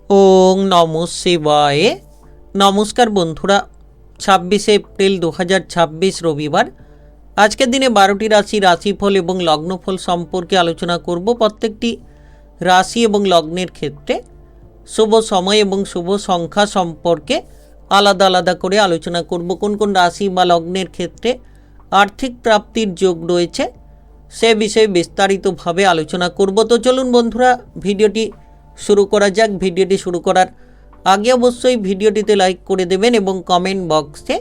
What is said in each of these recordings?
ওং নমঃ শিবায়। নমস্কার বন্ধুরা, 26শে এপ্রিল 2026 রবিবার। আজকের দিনে 12টি রাশিফল এবং লগ্নফল সম্পর্কে আলোচনা করব। প্রত্যেকটি রাশি এবং লগ্নের ক্ষেত্রে শুভ সময় এবং শুভ সংখ্যা সম্পর্কে আলাদা আলাদা করে আলোচনা করব। কোন কোন রাশি বা লগ্নের ক্ষেত্রে আর্থিক প্রাপ্তির যোগ রয়েছে সে বিষয়ে বিস্তারিতভাবে আলোচনা করব। তো চলুন বন্ধুরা, ভিডিওটি শুরু করা যাক। ভিডিওটি শুরু করার আগে অবশ্যই ভিডিওটিতে লাইক করে দেবেন এবং কমেন্ট বক্সে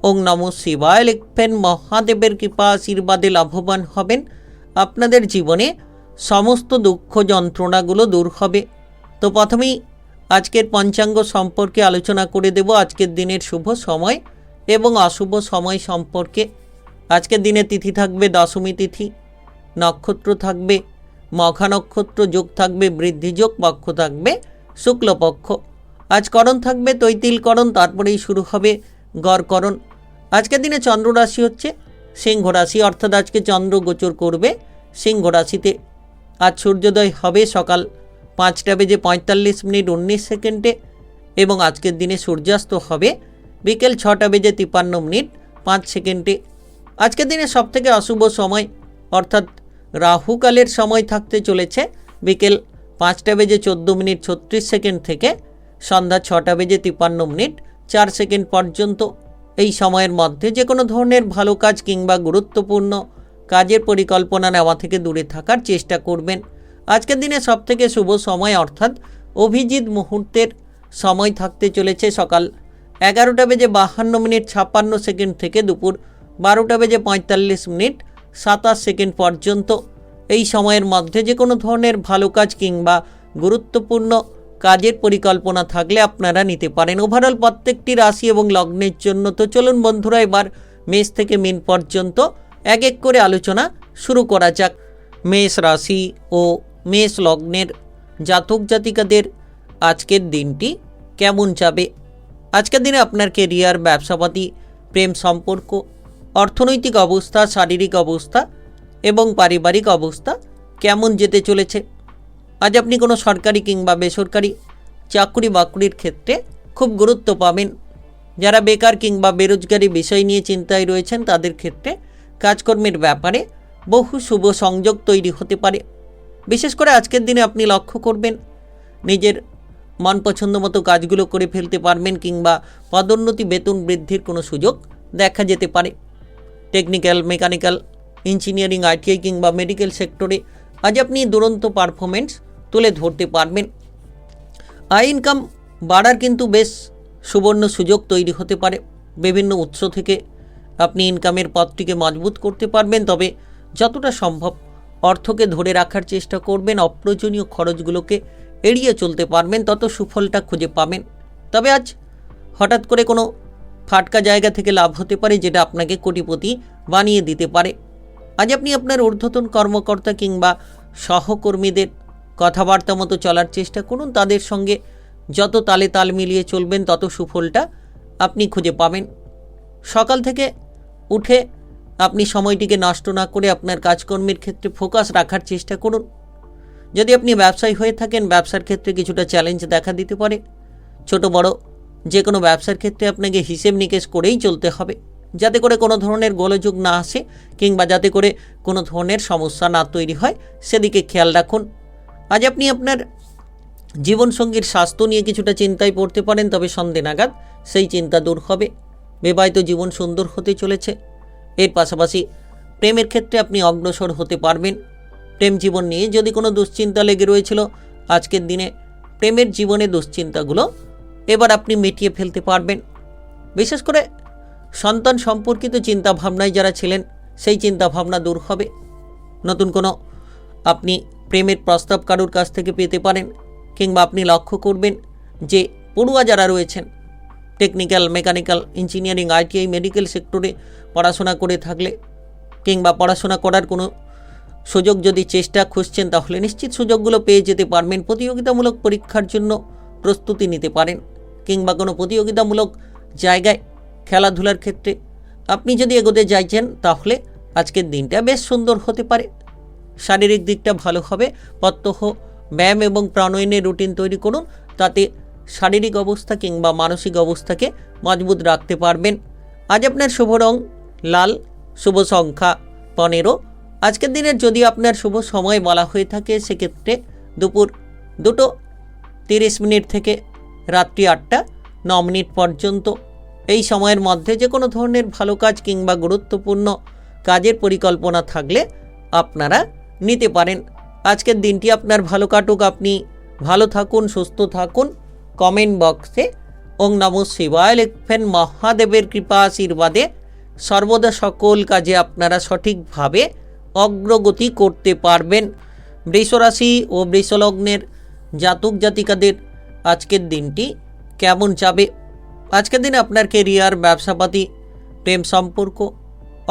ওং নমঃ শিবায় লিখবেন। মহাদেবের কৃপা আশীর্বাদে লাভবান হবেন। আপনাদের জীবনে সমস্ত দুঃখ যন্ত্রণাগুলো দূর হবে। তো প্রথমেই আজকের পঞ্চাঙ্গ সম্পর্কে আলোচনা করে দেব। আজকের দিনের শুভ সময় এবং অশুভ সময় সম্পর্কে। আজকের দিনে তিথি থাকবে দশমী তিথি, নক্ষত্র থাকবে মঘা নক্ষত্র, যোগ থাকবে বৃদ্ধি যোগ, পক্ষ থাকবে শুক্লপক্ষ। আজ করণ থাকবে তৈতিলকরণ, তারপরেই শুরু হবে গড়করণ। আজকের দিনে চন্দ্র রাশি হচ্ছে সিংহ রাশি, অর্থাৎ আজকে চন্দ্র গোচর করবে সিংহ রাশিতে। আজ সূর্যোদয় হবে সকাল 5:45 এবং আজকের দিনে সূর্যাস্ত হবে বিকেল 6:53 আজকের দিনে সবথেকে অশুভ সময় অর্থাৎ রাহুকালের সময় থাকতে চলেছে বিকেল 5:14:36 থেকে সন্ধ্যা 6:53 পর্যন্ত। এই সময়ের মধ্যে যে কোনো ধরনের ভালো কাজ কিংবা গুরুত্বপূর্ণ কাজের পরিকল্পনা নেওয়া থেকে দূরে থাকার চেষ্টা করবেন। আজকের দিনে সবথেকে শুভ সময় অর্থাৎ অভিজিৎ মুহূর্তের সময় থাকতে চলেছে সকাল 11:52:56 থেকে দুপুর 12:45:27 পর্যন্ত। এই সময়ের মধ্যে যে কোনো ধরনের ভালো কাজ কিংবা গুরুত্বপূর্ণ কাজের পরিকল্পনা থাকলে আপনারা নিতে পারেন। ওভারঅল প্রত্যেকটি রাশি এবং লগ্নের জন্য। তো চলুন বন্ধুরা, এবার মেষ থেকে মীন পর্যন্ত এক এক করে আলোচনা শুরু করা যাক। মেষ রাশি ও মেষ লগ্নের জাতক জাতিকাদের আজকের দিনটি কেমন যাবে? আজকের দিনে আপনার কেরিয়ার, ব্যবসাপাতি, প্রেম সম্পর্ক, অর্থনৈতিক অবস্থা, শারীরিক অবস্থা এবং পারিবারিক অবস্থা কেমন যেতে চলেছে? আজ আপনি কোনো সরকারি কিংবা বেসরকারি চাকরি বাকরির ক্ষেত্রে খুব গুরুত্ব পাবেন। যারা বেকার কিংবা বেরোজগারি বিষয় নিয়ে চিন্তায় রয়েছেন তাদের ক্ষেত্রে কাজকর্মের ব্যাপারে বহু শুভ সংযোগ তৈরি হতে পারে। বিশেষ করে আজকের দিনে আপনি লক্ষ্য করবেন নিজের মন পছন্দ মতো কাজগুলো করে ফেলতে পারবেন কিংবা পদোন্নতি, বেতন বৃদ্ধির কোনো সুযোগ দেখা যেতে পারে। টেকনিক্যাল, মেকানিক্যাল, ইঞ্জিনিয়ারিং, আইটিআই কিংবা মেডিকেল সেক্টরে আজ আপনি দুরন্ত পারফরমেন্স তুলে ধরতে পারবেন। আয় ইনকাম বাড়ার কিন্তু বেশ সুবর্ণ সুযোগ তৈরি হতে পারে। বিভিন্ন উৎস থেকে আপনি ইনকামের পথটিকে মজবুত করতে পারবেন, তবে যতটা সম্ভব অর্থকে ধরে রাখার চেষ্টা করবেন। অপ্রয়োজনীয় খরচগুলোকে এড়িয়ে চলতে পারবেন, তত সুফলটা খুঁজে পাবেন। তবে আজ হঠাৎ করে কোনো ফাটকা জায়গা থেকে লাভ হতে পারে যেটা আপনাকে কোটিপতি বানিয়ে দিতে পারে। আজ আপনি আপনার ঊর্ধ্বতন কর্মকর্তা কিংবা সহকর্মীদের কথাবার্তা মতো চলার চেষ্টা করুন। তাদের সঙ্গে যত তালে তাল মিলিয়ে চলবেন তত সুফলটা আপনি খুঁজে পাবেন। সকাল থেকে উঠে আপনি সময়টিকে নষ্ট না করে আপনার কাজকর্মের ক্ষেত্রে ফোকাস রাখার চেষ্টা করুন। যদি আপনি ব্যবসায়ী হয়ে থাকেন, ব্যবসার ক্ষেত্রে কিছুটা চ্যালেঞ্জ দেখা দিতে পারে। ছোট বড় যে কোনো ব্যবসার ক্ষেত্রে আপনাকে হিসেব নিকেশ করেই চলতে হবে, যাতে করে কোনো ধরনের গোলযোগ না আসে কিংবা যাতে করে কোনো ধরনের সমস্যা না তৈরি হয়, সেদিকে খেয়াল রাখুন। আজ আপনি আপনার জীবনসঙ্গীর স্বাস্থ্য নিয়ে কিছুটা চিন্তায় পড়তে পারেন, তবে সন্ধ্যে নাগাদ সেই চিন্তা দূর হবে। বিবাহিত জীবন সুন্দর হতে চলেছে। এর পাশাপাশি প্রেমের ক্ষেত্রে আপনি অগ্রসর হতে পারবেন। প্রেম জীবন নিয়ে যদি কোনো দুশ্চিন্তা লেগে রয়েছিল, আজকের দিনে প্রেমের জীবনে দুশ্চিন্তাগুলো এবার আপনি মিটিয়ে ফেলতে পারবেন। বিশেষ করে সন্তান সম্পর্কিত চিন্তাভাবনায় যারা ছিলেন সেই চিন্তাভাবনা দূর হবে। নতুন কোনো আপনি প্রেমের প্রস্তাব কারোর কাছ থেকে পেতে পারেন, কিংবা আপনি লক্ষ্য করবেন যে পড়ুয়া যারা রয়েছেন technical, mechanical, engineering, ITI, medical সেক্টরে পড়াশোনা করে থাকলে কিংবা পড়াশোনা করার কোনো সুযোগ যদি চেষ্টা খুঁজছেন, তাহলে নিশ্চিত সুযোগগুলো পেয়ে যেতে পারবেন। প্রতিযোগিতামূলক পরীক্ষার জন্য প্রস্তুতি নিতে পারেন, কিংবা কোনো প্রতিযোগিতামূলক জায়গায় খেলাধুলার ক্ষেত্রে আপনি যদি এগোতে চাইছেন তাহলে আজকের দিনটা বেশ সুন্দর হতে পারে। শারীরিক দিকটা ভালো হবে। প্রত্যহ ব্যায়াম এবং প্রাণায়ামের রুটিন তৈরি করুন। তাতে শারীরিক অবস্থা কিংবা মানসিক অবস্থাকে মজবুত রাখতে পারবেন। আজ আপনার শুভ রং লাল, শুভ সংখ্যা 15। আজকের দিনের যদি আপনার শুভ সময় বলা হয়ে থাকে সেক্ষেত্রে দুপুর 2:30 থেকে রাত্রি 8:09 পর্যন্ত। এই সময়ের মধ্যে যে কোনো ধরনের ভালো কাজ কিংবা গুরুত্বপূর্ণ কাজের পরিকল্পনা থাকলে আপনারা নিতে পারেন। আজকের দিনটি আপনার ভালো কাটুক, আপনি ভালো থাকুন, সুস্থ থাকুন। কমেন্ট বক্সে ওং নমঃ শিবায় লিখবেন। মহাদেবের কৃপা আশীর্বাদে সর্বদা সকল কাজে আপনারা সঠিকভাবে অগ্রগতি করতে পারবেন। বৃষরাশি ও বৃষলগ্নের জাতক জাতিকাদের আজকের দিনটি কেমন যাবে? আজকের দিনে আপনার কেরিয়ার, ব্যবসাপাতি, প্রেম সম্পর্ক,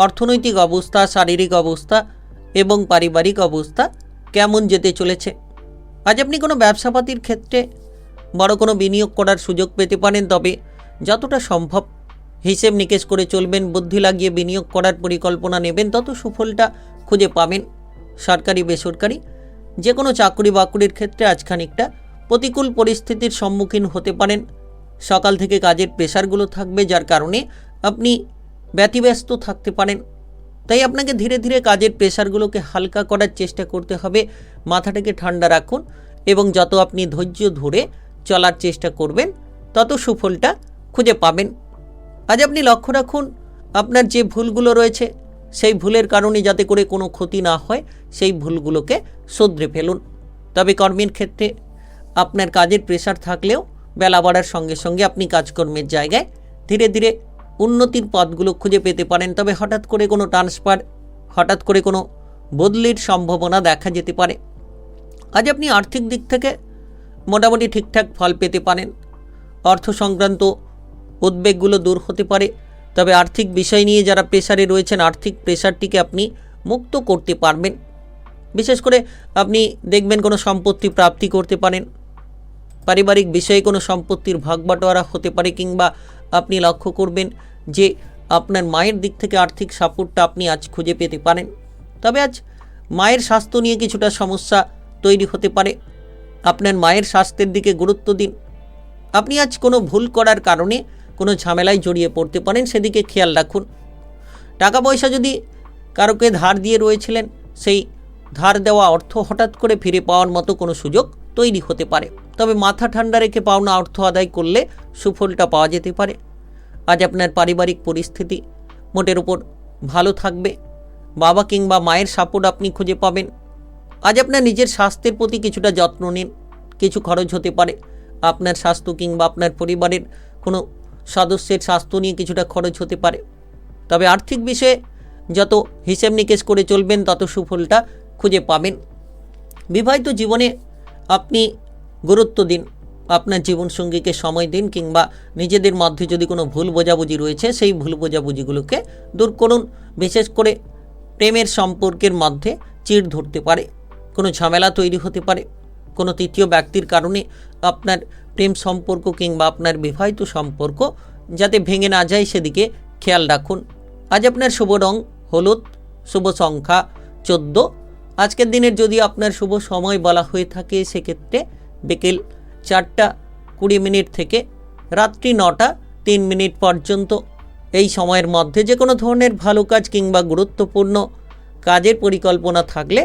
অর্থনৈতিক অবস্থা, শারীরিক অবস্থা এবং পারিবারিক অবস্থা কেমন যেতে চলেছে? আজ আপনি কোনো ব্যবসাপাতির ক্ষেত্রে বড় কোনো বিনিয়োগ করার সুযোগ পেতে পারেন, তবে যতটা সম্ভব হিসেব নিকেশ করে চলবেন, বুদ্ধি লাগিয়ে বিনিয়োগ করার পরিকল্পনা নেবেন, তত সুফলটা খুঁজে পাবেন। সরকারি বেসরকারি যে কোনো চাকরি বাকরির ক্ষেত্রে আজ খানিকটা প্রতিকূল পরিস্থিতির সম্মুখীন হতে পারেন। সকাল থেকে কাজের প্রেশারগুলো থাকবে, যার কারণে আপনি ব্যতিব্যস্ত থাকতে পারেন। তাই আপনাকে ধীরে ধীরে কাজের প্রেশারগুলোকে হালকা করার চেষ্টা করতে হবে। মাথাটাকে ঠান্ডা রাখুন এবং যত আপনি ধৈর্য ধরে চলার চেষ্টা করবেন তত সুফলটা খুঁজে পাবেন। আজ আপনি লক্ষ্য রাখুন আপনার যে ভুলগুলো রয়েছে সেই ভুলের কারণে যাতে করে কোনো ক্ষতি না হয় সেই ভুলগুলোকে শুধরে ফেলুন। তবে কর্মের ক্ষেত্রে আপনার কাজের প্রেশার থাকলেও বেলা বাড়ার সঙ্গে সঙ্গে আপনি কাজকর্মের জায়গায় ধীরে ধীরে উন্নতির পথগুলো খুঁজে পেতে পারেন। তবে হঠাৎ করে কোনো ট্রান্সফার, হঠাৎ করে কোনো বদলির সম্ভাবনা দেখা যেতে পারে। আজ আপনি আর্থিক দিক থেকে মোটামুটি ঠিকঠাক ফল পেতে পারেন। অর্থ সংক্রান্ত উদ্বেগগুলো দূর হতে পারে। তবে আর্থিক বিষয় নিয়ে যারা প্রেশারে রয়েছেন, আর্থিক প্রেশারটিকে আপনি মুক্ত করতে পারবেন। বিশেষ করে আপনি দেখবেন কোনো সম্পত্তি প্রাপ্তি করতে পারেন। পারিবারিক বিষয়ে কোনো সম্পত্তির ভাগ বাটোয়ারা হতে পারে, কিংবা আপনি লক্ষ্য করবেন যে আপনার মায়ের দিক থেকে আর্থিক সাপোর্টটা আপনি আজ খুঁজে পেতে পারেন। তবে আজ মায়ের স্বাস্থ্য নিয়ে কিছুটা সমস্যা তৈরি হতে পারে। আপনার মায়ের স্বাস্থ্যের দিকে গুরুত্ব দিন। আপনি আজ কোনো ভুল করার কারণে কোনো ঝামেলায় জড়িয়ে পড়তে পারেন, সেদিকে খেয়াল রাখুন। টাকা পয়সা যদি কারোকে ধার দিয়ে রয়েছিলেন, সেই ধার দেওয়া অর্থ হঠাৎ করে ফিরে পাওয়ার মতো কোনো সুযোগ তৈরি হতে পারে। তবে মাথা ঠান্ডা রেখে পাওনা অর্থ আদায় করলে সুফলটা পাওয়া যেতে পারে। আজ আপনার পারিবারিক পরিস্থিতি মোটের উপর ভালো থাকবে। বাবা কিংবা মায়ের সাপোর্ট আপনি খুঁজে পাবেন। আজ আপনার নিজের স্বাস্থ্যের প্রতি কিছুটা যত্ন নিন। কিছু খরচ হতে পারে আপনার স্বাস্থ্য কিংবা আপনার পরিবারের কোনো সদস্যের স্বাস্থ্য নিয়ে কিছুটা খরচ হতে পারে। তবে আর্থিক বিষয়ে যত হিসেব নিকেশ করে চলবেন তত সুফলটা খুঁজে পাবেন। বিবাহিত জীবনে আপনি গুরুত্ব দিন, আপনার জীবনসঙ্গীকে সময় দিন, কিংবা নিজেদের মধ্যে যদি কোনো ভুল বোঝাবুঝি রয়েছে সেই ভুল বোঝাবুঝিগুলোকে দূর করুন। বিশেষ করে প্রেমের সম্পর্কের মধ্যে চিড় ধরতে পারে, কোনো ঝামেলা তৈরি হতে পারে। কোনো তৃতীয় ব্যক্তির কারণে আপনার প্রেম সম্পর্ক কিংবা আপনার বিবাহিত সম্পর্ক যাতে ভেঙে না যায় সেদিকে খেয়াল রাখুন। আজ আপনার শুভ রং হলুদ, শুভ সংখ্যা 14। আজকের দিনের যদি আপনার শুভ সময় বলা হয়ে থাকে সেক্ষেত্রে বিকেল 4:20 থেকে রাত্রি 9:03 পর্যন্ত। এই সময়ের মধ্যে যে কোনো ধরনের ভালো কাজ কিংবা গুরুত্বপূর্ণ কাজের পরিকল্পনা থাকলে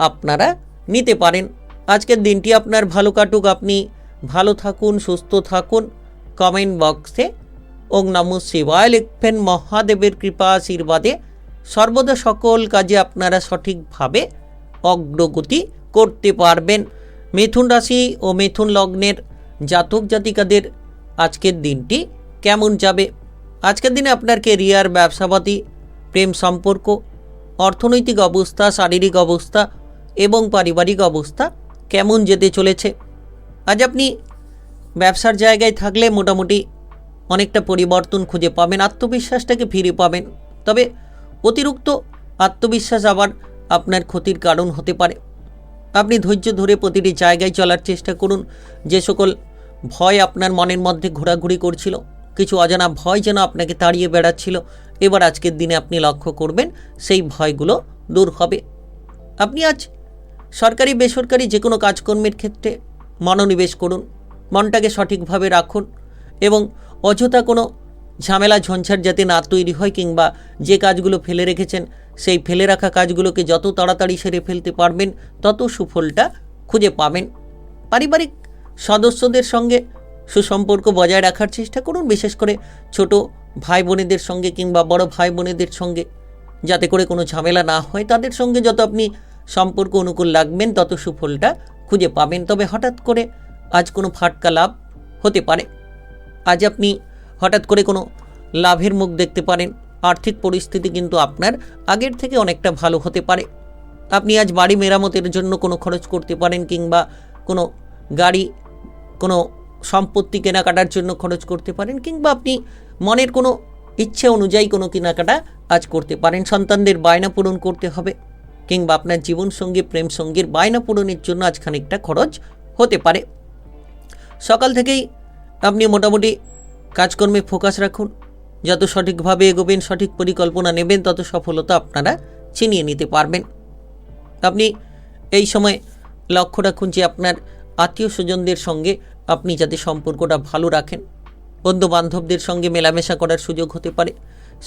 আপনারা নিতে পারেন। আজকের দিনটি আপনার ভালো কাটুক, আপনি ভালো থাকুন, সুস্থ থাকুন। কমেন্ট বক্সে ওং নমঃ শিবায় লিখবেন। মহাদেবের কৃপা আশীর্বাদে সর্বদা সকল কাজে আপনারা সঠিকভাবে অগ্রগতি করতে পারবেন। মিথুন রাশি ও মিথুন লগ্নের জাতক জাতিকাদের আজকের দিনটি কেমন যাবে? আজকের দিনে আপনার কেরিয়ার, ব্যবসাপাতি, প্রেম সম্পর্ক, অর্থনৈতিক অবস্থা, শারীরিক অবস্থা এবং পারিবারিক অবস্থা কেমন যেতে চলেছে? আজ আপনি ব্যবসার জায়গায় থাকলে মোটামুটি অনেকটা পরিবর্তন খুঁজে পাবেন, আত্মবিশ্বাসটাকে ফিরে পাবেন। তবে অতিরিক্ত আত্মবিশ্বাস আবার আপনার ক্ষতির কারণ হতে পারে। আপনি ধৈর্য ধরে প্রতিটি জায়গায় চলার চেষ্টা করুন। যে সকল ভয় আপনার মনের মধ্যে ঘোরাঘুরি করছিল, কিছু অজানা ভয় যেন আপনাকে তাড়িয়ে বেড়াচ্ছিল, এবার আজকের দিনে আপনি লক্ষ্য করবেন সেই ভয়গুলো দূর হবে। আপনি আজ সরকারি বেসরকারি যে কোনো কাজকর্মের ক্ষেত্রে মনোনিবেশ করুন। মনটাকে সঠিকভাবে রাখুন এবং অযথা কোনো ঝামেলা ঝঞ্ঝাট যাতে না তৈরি হয়, কিংবা যে কাজগুলো ফেলে রেখেছেন সেই ফেলে রাখা কাজগুলোকে যত তাড়াতাড়ি সেরে ফেলতে পারবেন তত সুফলটা খুঁজে পাবেন। পারিবারিক সদস্যদের সঙ্গে সুসম্পর্ক বজায় রাখার চেষ্টা করুন, বিশেষ করে ছোট ভাই বোনেদের সঙ্গে কিংবা বড় ভাই বোনেদের সঙ্গে, যাতে করে কোনো ঝামেলা না হয়। তাদের সঙ্গে যত আপনি সম্পর্ক অনুকূল রাখবেন তত সুফলটা খুঁজে পাবেন। তবে হঠাৎ করে আজ কোনো ফাটকা লাভ হতে পারে। আজ আপনি হঠাৎ করে কোনো লাভের মুখ দেখতে পারেন। আর্থিক পরিস্থিতি কিন্তু আপনার আগের থেকে অনেকটা ভালো হতে পারে। আপনি আজ বাড়ি মেরামতের জন্য কোনো খরচ করতে পারেন, কিংবা কোনো গাড়ি, কোনো সম্পত্তি কেনাকাটার জন্য খরচ করতে পারেন, কিংবা আপনি মনের কোনো ইচ্ছে অনুযায়ী কোনো কেনাকাটা আজ করতে পারেন। সন্তানদের বায়না পূরণ করতে হবে, কিংবা আপনার জীবনসঙ্গী প্রেম সঙ্গীর বায়না পূরণের জন্য আজ খানিকটা খরচ হতে পারে। সকাল থেকেই আপনি মোটামুটি কাজকর্মে ফোকাস রাখুন। যত সঠিকভাবে এগোবেন, সঠিক পরিকল্পনা নেবেন, তত সফলতা আপনারা ছিনিয়ে নিতে পারবেন। আপনি এই সময় লক্ষ্য রাখুন যে আপনার আত্মীয় স্বজনদের সঙ্গে আপনি যাতে সম্পর্কটা ভালো রাখেন। বন্ধু বান্ধবদের সঙ্গে মেলামেশা করার সুযোগ হতে পারে।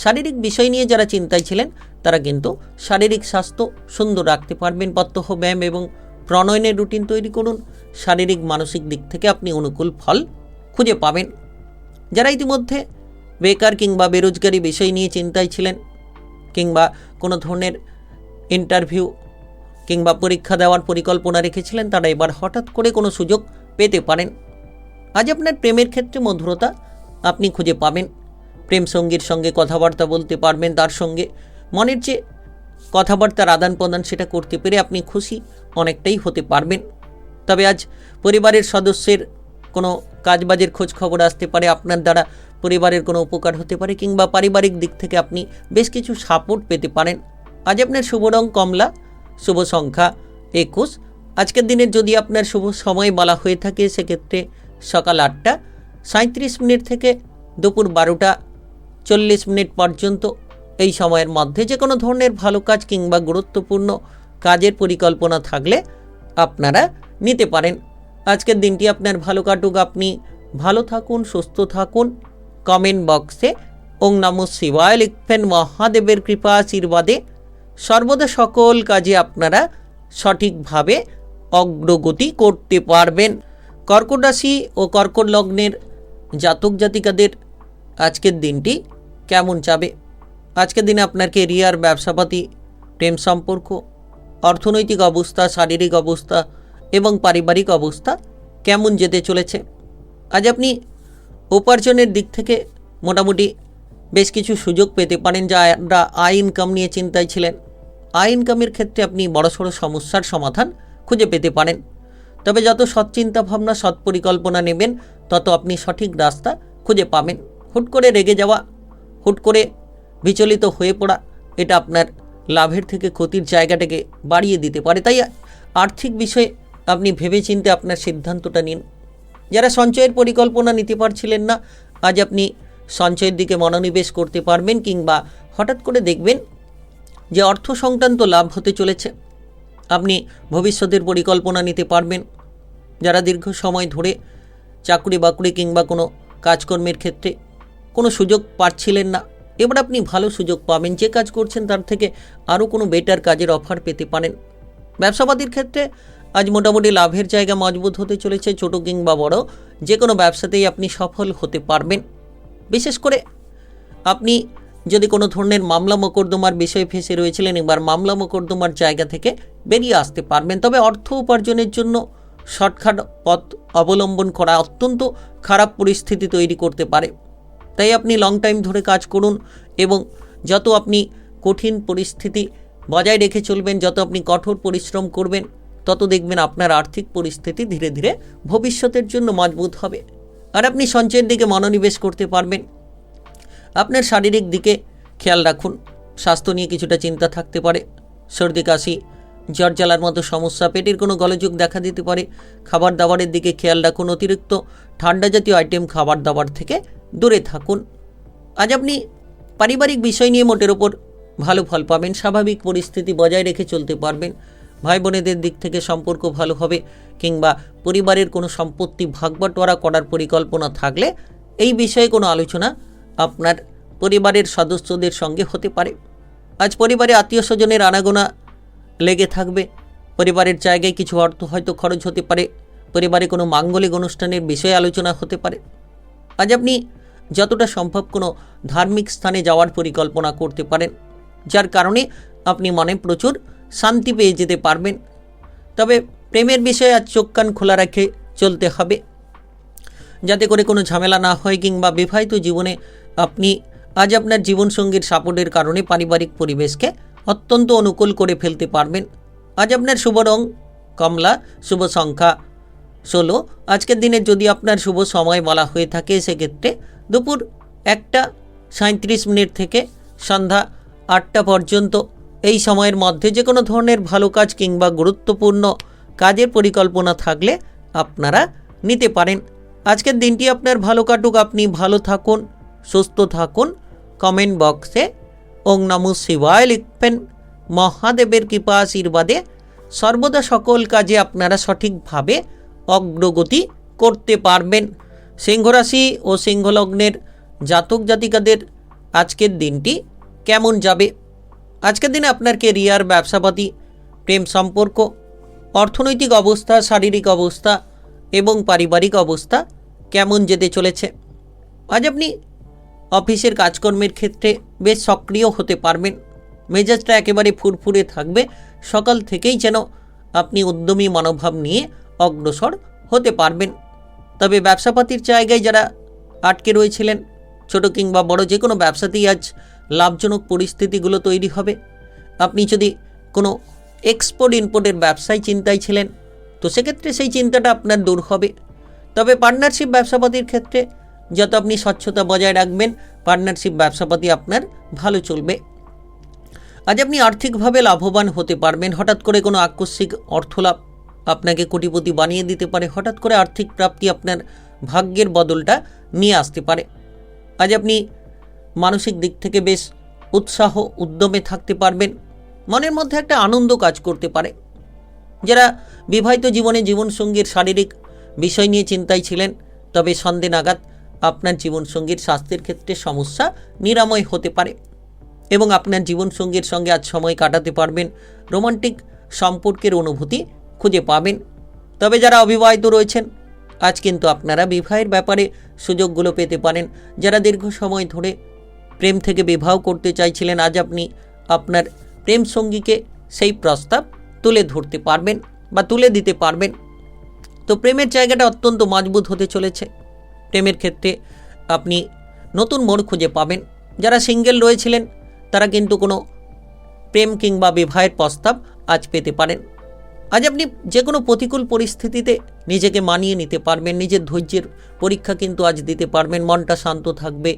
শারীরিক বিষয় নিয়ে যারা চিন্তায় ছিলেন তারা কিন্তু শারীরিক স্বাস্থ্য সুন্দর রাখতে পারবেন। প্রত্যহ ব্যায়াম এবং প্রণয়নের রুটিন তৈরি করুন। শারীরিক মানসিক দিক থেকে আপনি অনুকূল ফল খুঁজে পাবেন। যারা ইতিমধ্যে বেকার কিংবা বেরোজগারি বিষয় নিয়ে চিন্তায় ছিলেন, কিংবা কোনো ধরনের ইন্টারভিউ কিংবা পরীক্ষা দেওয়ার পরিকল্পনা রেখেছিলেন, তারা এবার হঠাৎ করে কোনো সুযোগ পেতে পারেন। আজ আপনার প্রেমের ক্ষেত্রে মধুরতা আপনি খুঁজে পাবেন। প্রেম সঙ্গীর সঙ্গে কথাবার্তা বলতে পারবেন, তার সঙ্গে মনের যে কথাবার্তার আদান প্রদান সেটা করতে পেরে আপনি খুশি অনেকটাই হতে পারবেন। তবে আজ পরিবারের সদস্যের কোনো কাজবাজের খোঁজ খবর আসতে পারে, আপনার দ্বারা পরিবারের কোনো উপকার হতে পারে, কিংবা পারিবারিক দিক থেকে আপনি বেশ কিছু সাপোর্ট পেতে পারেন। আজ আপনার শুভ রং কমলা, শুভ সংখ্যা 21। আজকের দিনের যদি আপনার শুভ সময় বলা হয়ে থাকে সেক্ষেত্রে সকাল 8টা 37 মিনিট থেকে দুপুর 12টা 40 মিনিট পর্যন্ত। এই সময়ের মধ্যে যে কোনো ধরনের ভালো কাজ কিংবা গুরুত্বপূর্ণ কাজের পরিকল্পনা থাকলে আপনারা নিতে পারেন। আজকের দিনটি আপনার ভালো কাটুক, আপনি ভালো থাকুন, সুস্থ থাকুন। কমেন্ট বক্সে ওং নমঃ শিবায় লিখবেন। মহাদেবের কৃপা আশীর্বাদে সর্বদা সকল কাজে আপনারা সঠিকভাবে অগ্রগতি করতে পারবেন। কর্কট রাশি ও কর্কট লগ্নের জাতক জাতিকাদের আজকের দিনটি কেমন যাবে? আজকের দিনে আপনার কেরিয়ার, ব্যবসাপাতি, প্রেম সম্পর্ক, অর্থনৈতিক অবস্থা, শারীরিক অবস্থা এবং পারিবারিক অবস্থা কেমন যেতে চলেছে? আজ আপনি উপার্জনের দিক থেকে মোটামুটি বেশ কিছু সুযোগ পেতে পারেন। যারা আয় ইনকাম নিয়ে চিন্তায় ছিলেন, আয় ইনকামের ক্ষেত্রে আপনি বড়সড় সমস্যার সমাধান খুঁজে পেতে পারেন। তবে যত সৎ চিন্তা ভাবনা, সৎ পরিকল্পনা নেবেন তত আপনি সঠিক রাস্তা খুঁজে পাবেন। হুট করে রেগে যাওয়া, হুট করে বিচলিত হয়ে পড়া, এটা আপনার লাভের থেকে ক্ষতির জায়গাটাকে বাড়িয়ে দিতে পারে। তাই আর্থিক বিষয়ে আপনি ভেবেচিন্তে আপনার সিদ্ধান্তটা নিন। যারা সঞ্চয়ের পরিকল্পনা নিতে পারছিলেন না, আজ আপনি সঞ্চয়ের দিকে মনোনিবেশ করতে পারবেন, কিংবা হঠাৎ করে দেখবেন যে অর্থ সংক্রান্ত লাভ হতে চলেছে। আপনি ভবিষ্যতের পরিকল্পনা নিতে পারবেন। যারা দীর্ঘ সময় ধরে চাকরি বাকরি কিংবা কোনো কাজকর্মের ক্ষেত্রে কোনো সুযোগ পাচ্ছিলেন না, এবার আপনি ভালো সুযোগ পাবেন। যে কাজ করছেন তার থেকে আরও কোনো বেটার কাজের অফার পেতে পারেন। ব্যবসাপাতির ক্ষেত্রে আজ মোটামুটি লাভের জায়গা মজবুত হতে চলেছে। ছোট কিংবা বড় যে কোনো ব্যবসাতেই আপনি সফল হতে পারবেন। বিশেষ করে আপনি যদি কোনো ধরনের মামলা মোকদ্দমার বিষয়ে ফেঁসে রয়েছিলেন, এবার মামলা মোকদ্দমার জায়গা থেকে বেরিয়ে আসতে পারবেন। তবে অর্থ উপার্জনের জন্য শর্টকাট পথ অবলম্বন করা অত্যন্ত খারাপ পরিস্থিতি তৈরি করতে পারে। তাই আপনি লং টাইম ধরে কাজ করুন এবং যত আপনি কঠিন পরিস্থিতি বজায় রেখে চলবেন, যত আপনি কঠোর পরিশ্রম করবেন, তত দেখবেন আপনার আর্থিক পরিস্থিতি ধীরে ধীরে ভবিষ্যতের জন্য মজবুত হবে। আর আপনি সঞ্চয়ের দিকে মনোনিবেশ করতে পারবেন। আপনার শারীরিক দিকে খেয়াল রাখুন। স্বাস্থ্য নিয়ে কিছুটা চিন্তা থাকতে পারে। সর্দি কাশি, জ্বর জ্বালার মতো সমস্যা, পেটের কোনো গোলযোগ দেখা দিতে পারে। খাবার দাবারের দিকে খেয়াল রাখুন। অতিরিক্ত ঠান্ডা জাতীয় আইটেম খাবার দাবার থেকে দূরে থাকুন। আজ আপনি পারিবারিক বিষয় নিয়ে মোটের ওপর ভালো ফল পাবেন। স্বাভাবিক পরিস্থিতি বজায় রেখে চলতে পারবেন। ভাই বোনেদের দিক থেকে সম্পর্ক ভালো হবে, কিংবা পরিবারের কোনো সম্পত্তি ভাগবাটোয়ারা করার পরিকল্পনা থাকলে এই বিষয়ে কোনো আলোচনা আপনার পরিবারের সদস্যদের সঙ্গে হতে পারে। আজ পরিবারে আত্মীয় স্বজনের আনাগোনা লেগে থাকবে। পরিবারের জায়গায় কিছু অর্থ হয়তো খরচ হতে পারে। পরিবারে কোনো মাঙ্গলিক অনুষ্ঠানের বিষয়ে আলোচনা হতে পারে। আজ আপনি যতটা সম্ভব কোনো ধার্মিক স্থানে যাওয়ার পরিকল্পনা করতে পারেন, যার কারণে আপনি মনে প্রচুর শান্তি পেয়ে যেতে পারবেন। তবে প্রেমের বিষয়ে আজ চোখ কান খোলা রেখে চলতে হবে, যাতে করে কোনো ঝামেলা না হয়, কিংবা বিবাহিত জীবনে আপনি আজ আপনার জীবনসঙ্গীর সাপোর্টের কারণে পারিবারিক পরিবেশকে অত্যন্ত অনুকূল করে ফেলতে পারবেন। আজ আপনার শুভ রং কমলা, শুভ সংখ্যা 16। আজকের দিনে যদি আপনার শুভ সময় বলা হয়ে থাকে সেক্ষেত্রে দুপুর 1:37 থেকে সন্ধ্যা 8টা পর্যন্ত। এই সময়ের মধ্যে যে কোনো ধরনের ভালো কাজ কিংবা গুরুত্বপূর্ণ কাজের পরিকল্পনা থাকলে আপনারা নিতে পারেন। আজকের দিনটি আপনার ভালো কাটুক, আপনি ভালো থাকুন, সুস্থ থাকুন। কমেন্ট বক্সে ওং নমঃ শিবায় লিখবেন। মহাদেবের কৃপা আশীর্বাদে সর্বদা সকল কাজে আপনারা সঠিকভাবে অগ্রগতি করতে পারবেন। সিংহ রাশি ও সিংহ লগ্নের জাতক জাতিকাদের আজকের দিনটি কেমন যাবে? আজকের দিনে আপনার কেরিয়ার, ব্যবসাপাতি, প্রেম সম্পর্ক, অর্থনৈতিক অবস্থা, শারীরিক অবস্থা এবং পারিবারিক অবস্থা কেমন যেতে চলেছে? আজ আপনি অফিসের কাজকর্মের ক্ষেত্রে বেশ সক্রিয় হতে পারবেন। মেজাজটা একেবারে ফুরফুরে থাকবে। সকাল থেকেই যেন আপনি উদ্যমী মনোভাব নিয়ে অগ্রসর হতে পারবেন। তবে ব্যবসাপাতির জায়গায় যারা আটকে রয়েছিলেন, ছোট কিংবা বড় যে কোনো ব্যবসাতেই আজ লাভজনক পরিস্থিতিগুলো তৈরি হবে। আপনি যদি কোনো এক্সপোর্ট ইম্পোর্টের ব্যবসায় চিন্তায় ছিলেন, তো সেক্ষেত্রে সেই চিন্তাটা আপনার দূর হবে। তবে পার্টনারশিপ ব্যবসাপাতির ক্ষেত্রে যত আপনি স্বচ্ছতা বজায় রাখবেন, পার্টনারশিপ ব্যবসাপাতি আপনার ভালো চলবে। আজ আপনি আর্থিকভাবে লাভবান হতে পারবেন। হঠাৎ করে কোনো আকস্মিক অর্থলাভ আপনাকে কোটিপতি বানিয়ে দিতে পারে। হঠাৎ করে আর্থিক প্রাপ্তি আপনার ভাগ্যের বদলটা নিয়ে আসতে পারে। আজ আপনি মানসিক দিক থেকে বেশ উৎসাহ উদ্যমে থাকতে পারবেন। মনের মধ্যে একটা আনন্দ কাজ করতে পারে। যারা বিবাহিত জীবনে জীবনসঙ্গীর শারীরিক বিষয় নিয়ে চিন্তায় ছিলেন, তবে সন্ধ্যে নাগাদ আপনার জীবনসঙ্গীর স্বাস্থ্যের ক্ষেত্রে সমস্যা নিরাময় হতে পারে এবং আপনার জীবনসঙ্গীর সঙ্গে আজ সময় কাটাতে পারবেন। রোমান্টিক সম্পর্কের অনুভূতি খুঁজে পাবেন। তবে যারা অবিবাহিত রয়েছেন, আজ কিন্তু আপনারা বিবাহের ব্যাপারে সুযোগগুলো পেতে পারেন। যারা দীর্ঘ সময় ধরে প্রেম থেকে বিবাহ করতে চাইছিলেন, আজ আপনি আপনার প্রেম সঙ্গীকে সেই প্রস্তাব তুলে ধরতে পারবেন বা তুলে দিতে পারবেন। তো প্রেমের জায়গাটা অত্যন্ত মজবুত হতে চলেছে। প্রেমের ক্ষেত্রে আপনি নতুন মোড় খুঁজে পাবেন। যারা সিঙ্গেল রয়েছিলেন, তারা কিন্তু কোনো প্রেম কিংবা বিবাহের প্রস্তাব আজ পেতে পারেন। আজ আপনি যে কোনো প্রতিকূল পরিস্থিতিতে নিজেকে মানিয়ে নিতে পারবেন। নিজের ধৈর্যের পরীক্ষা কিন্তু আজ দিতে পারবেন। মনটা শান্ত থাকবে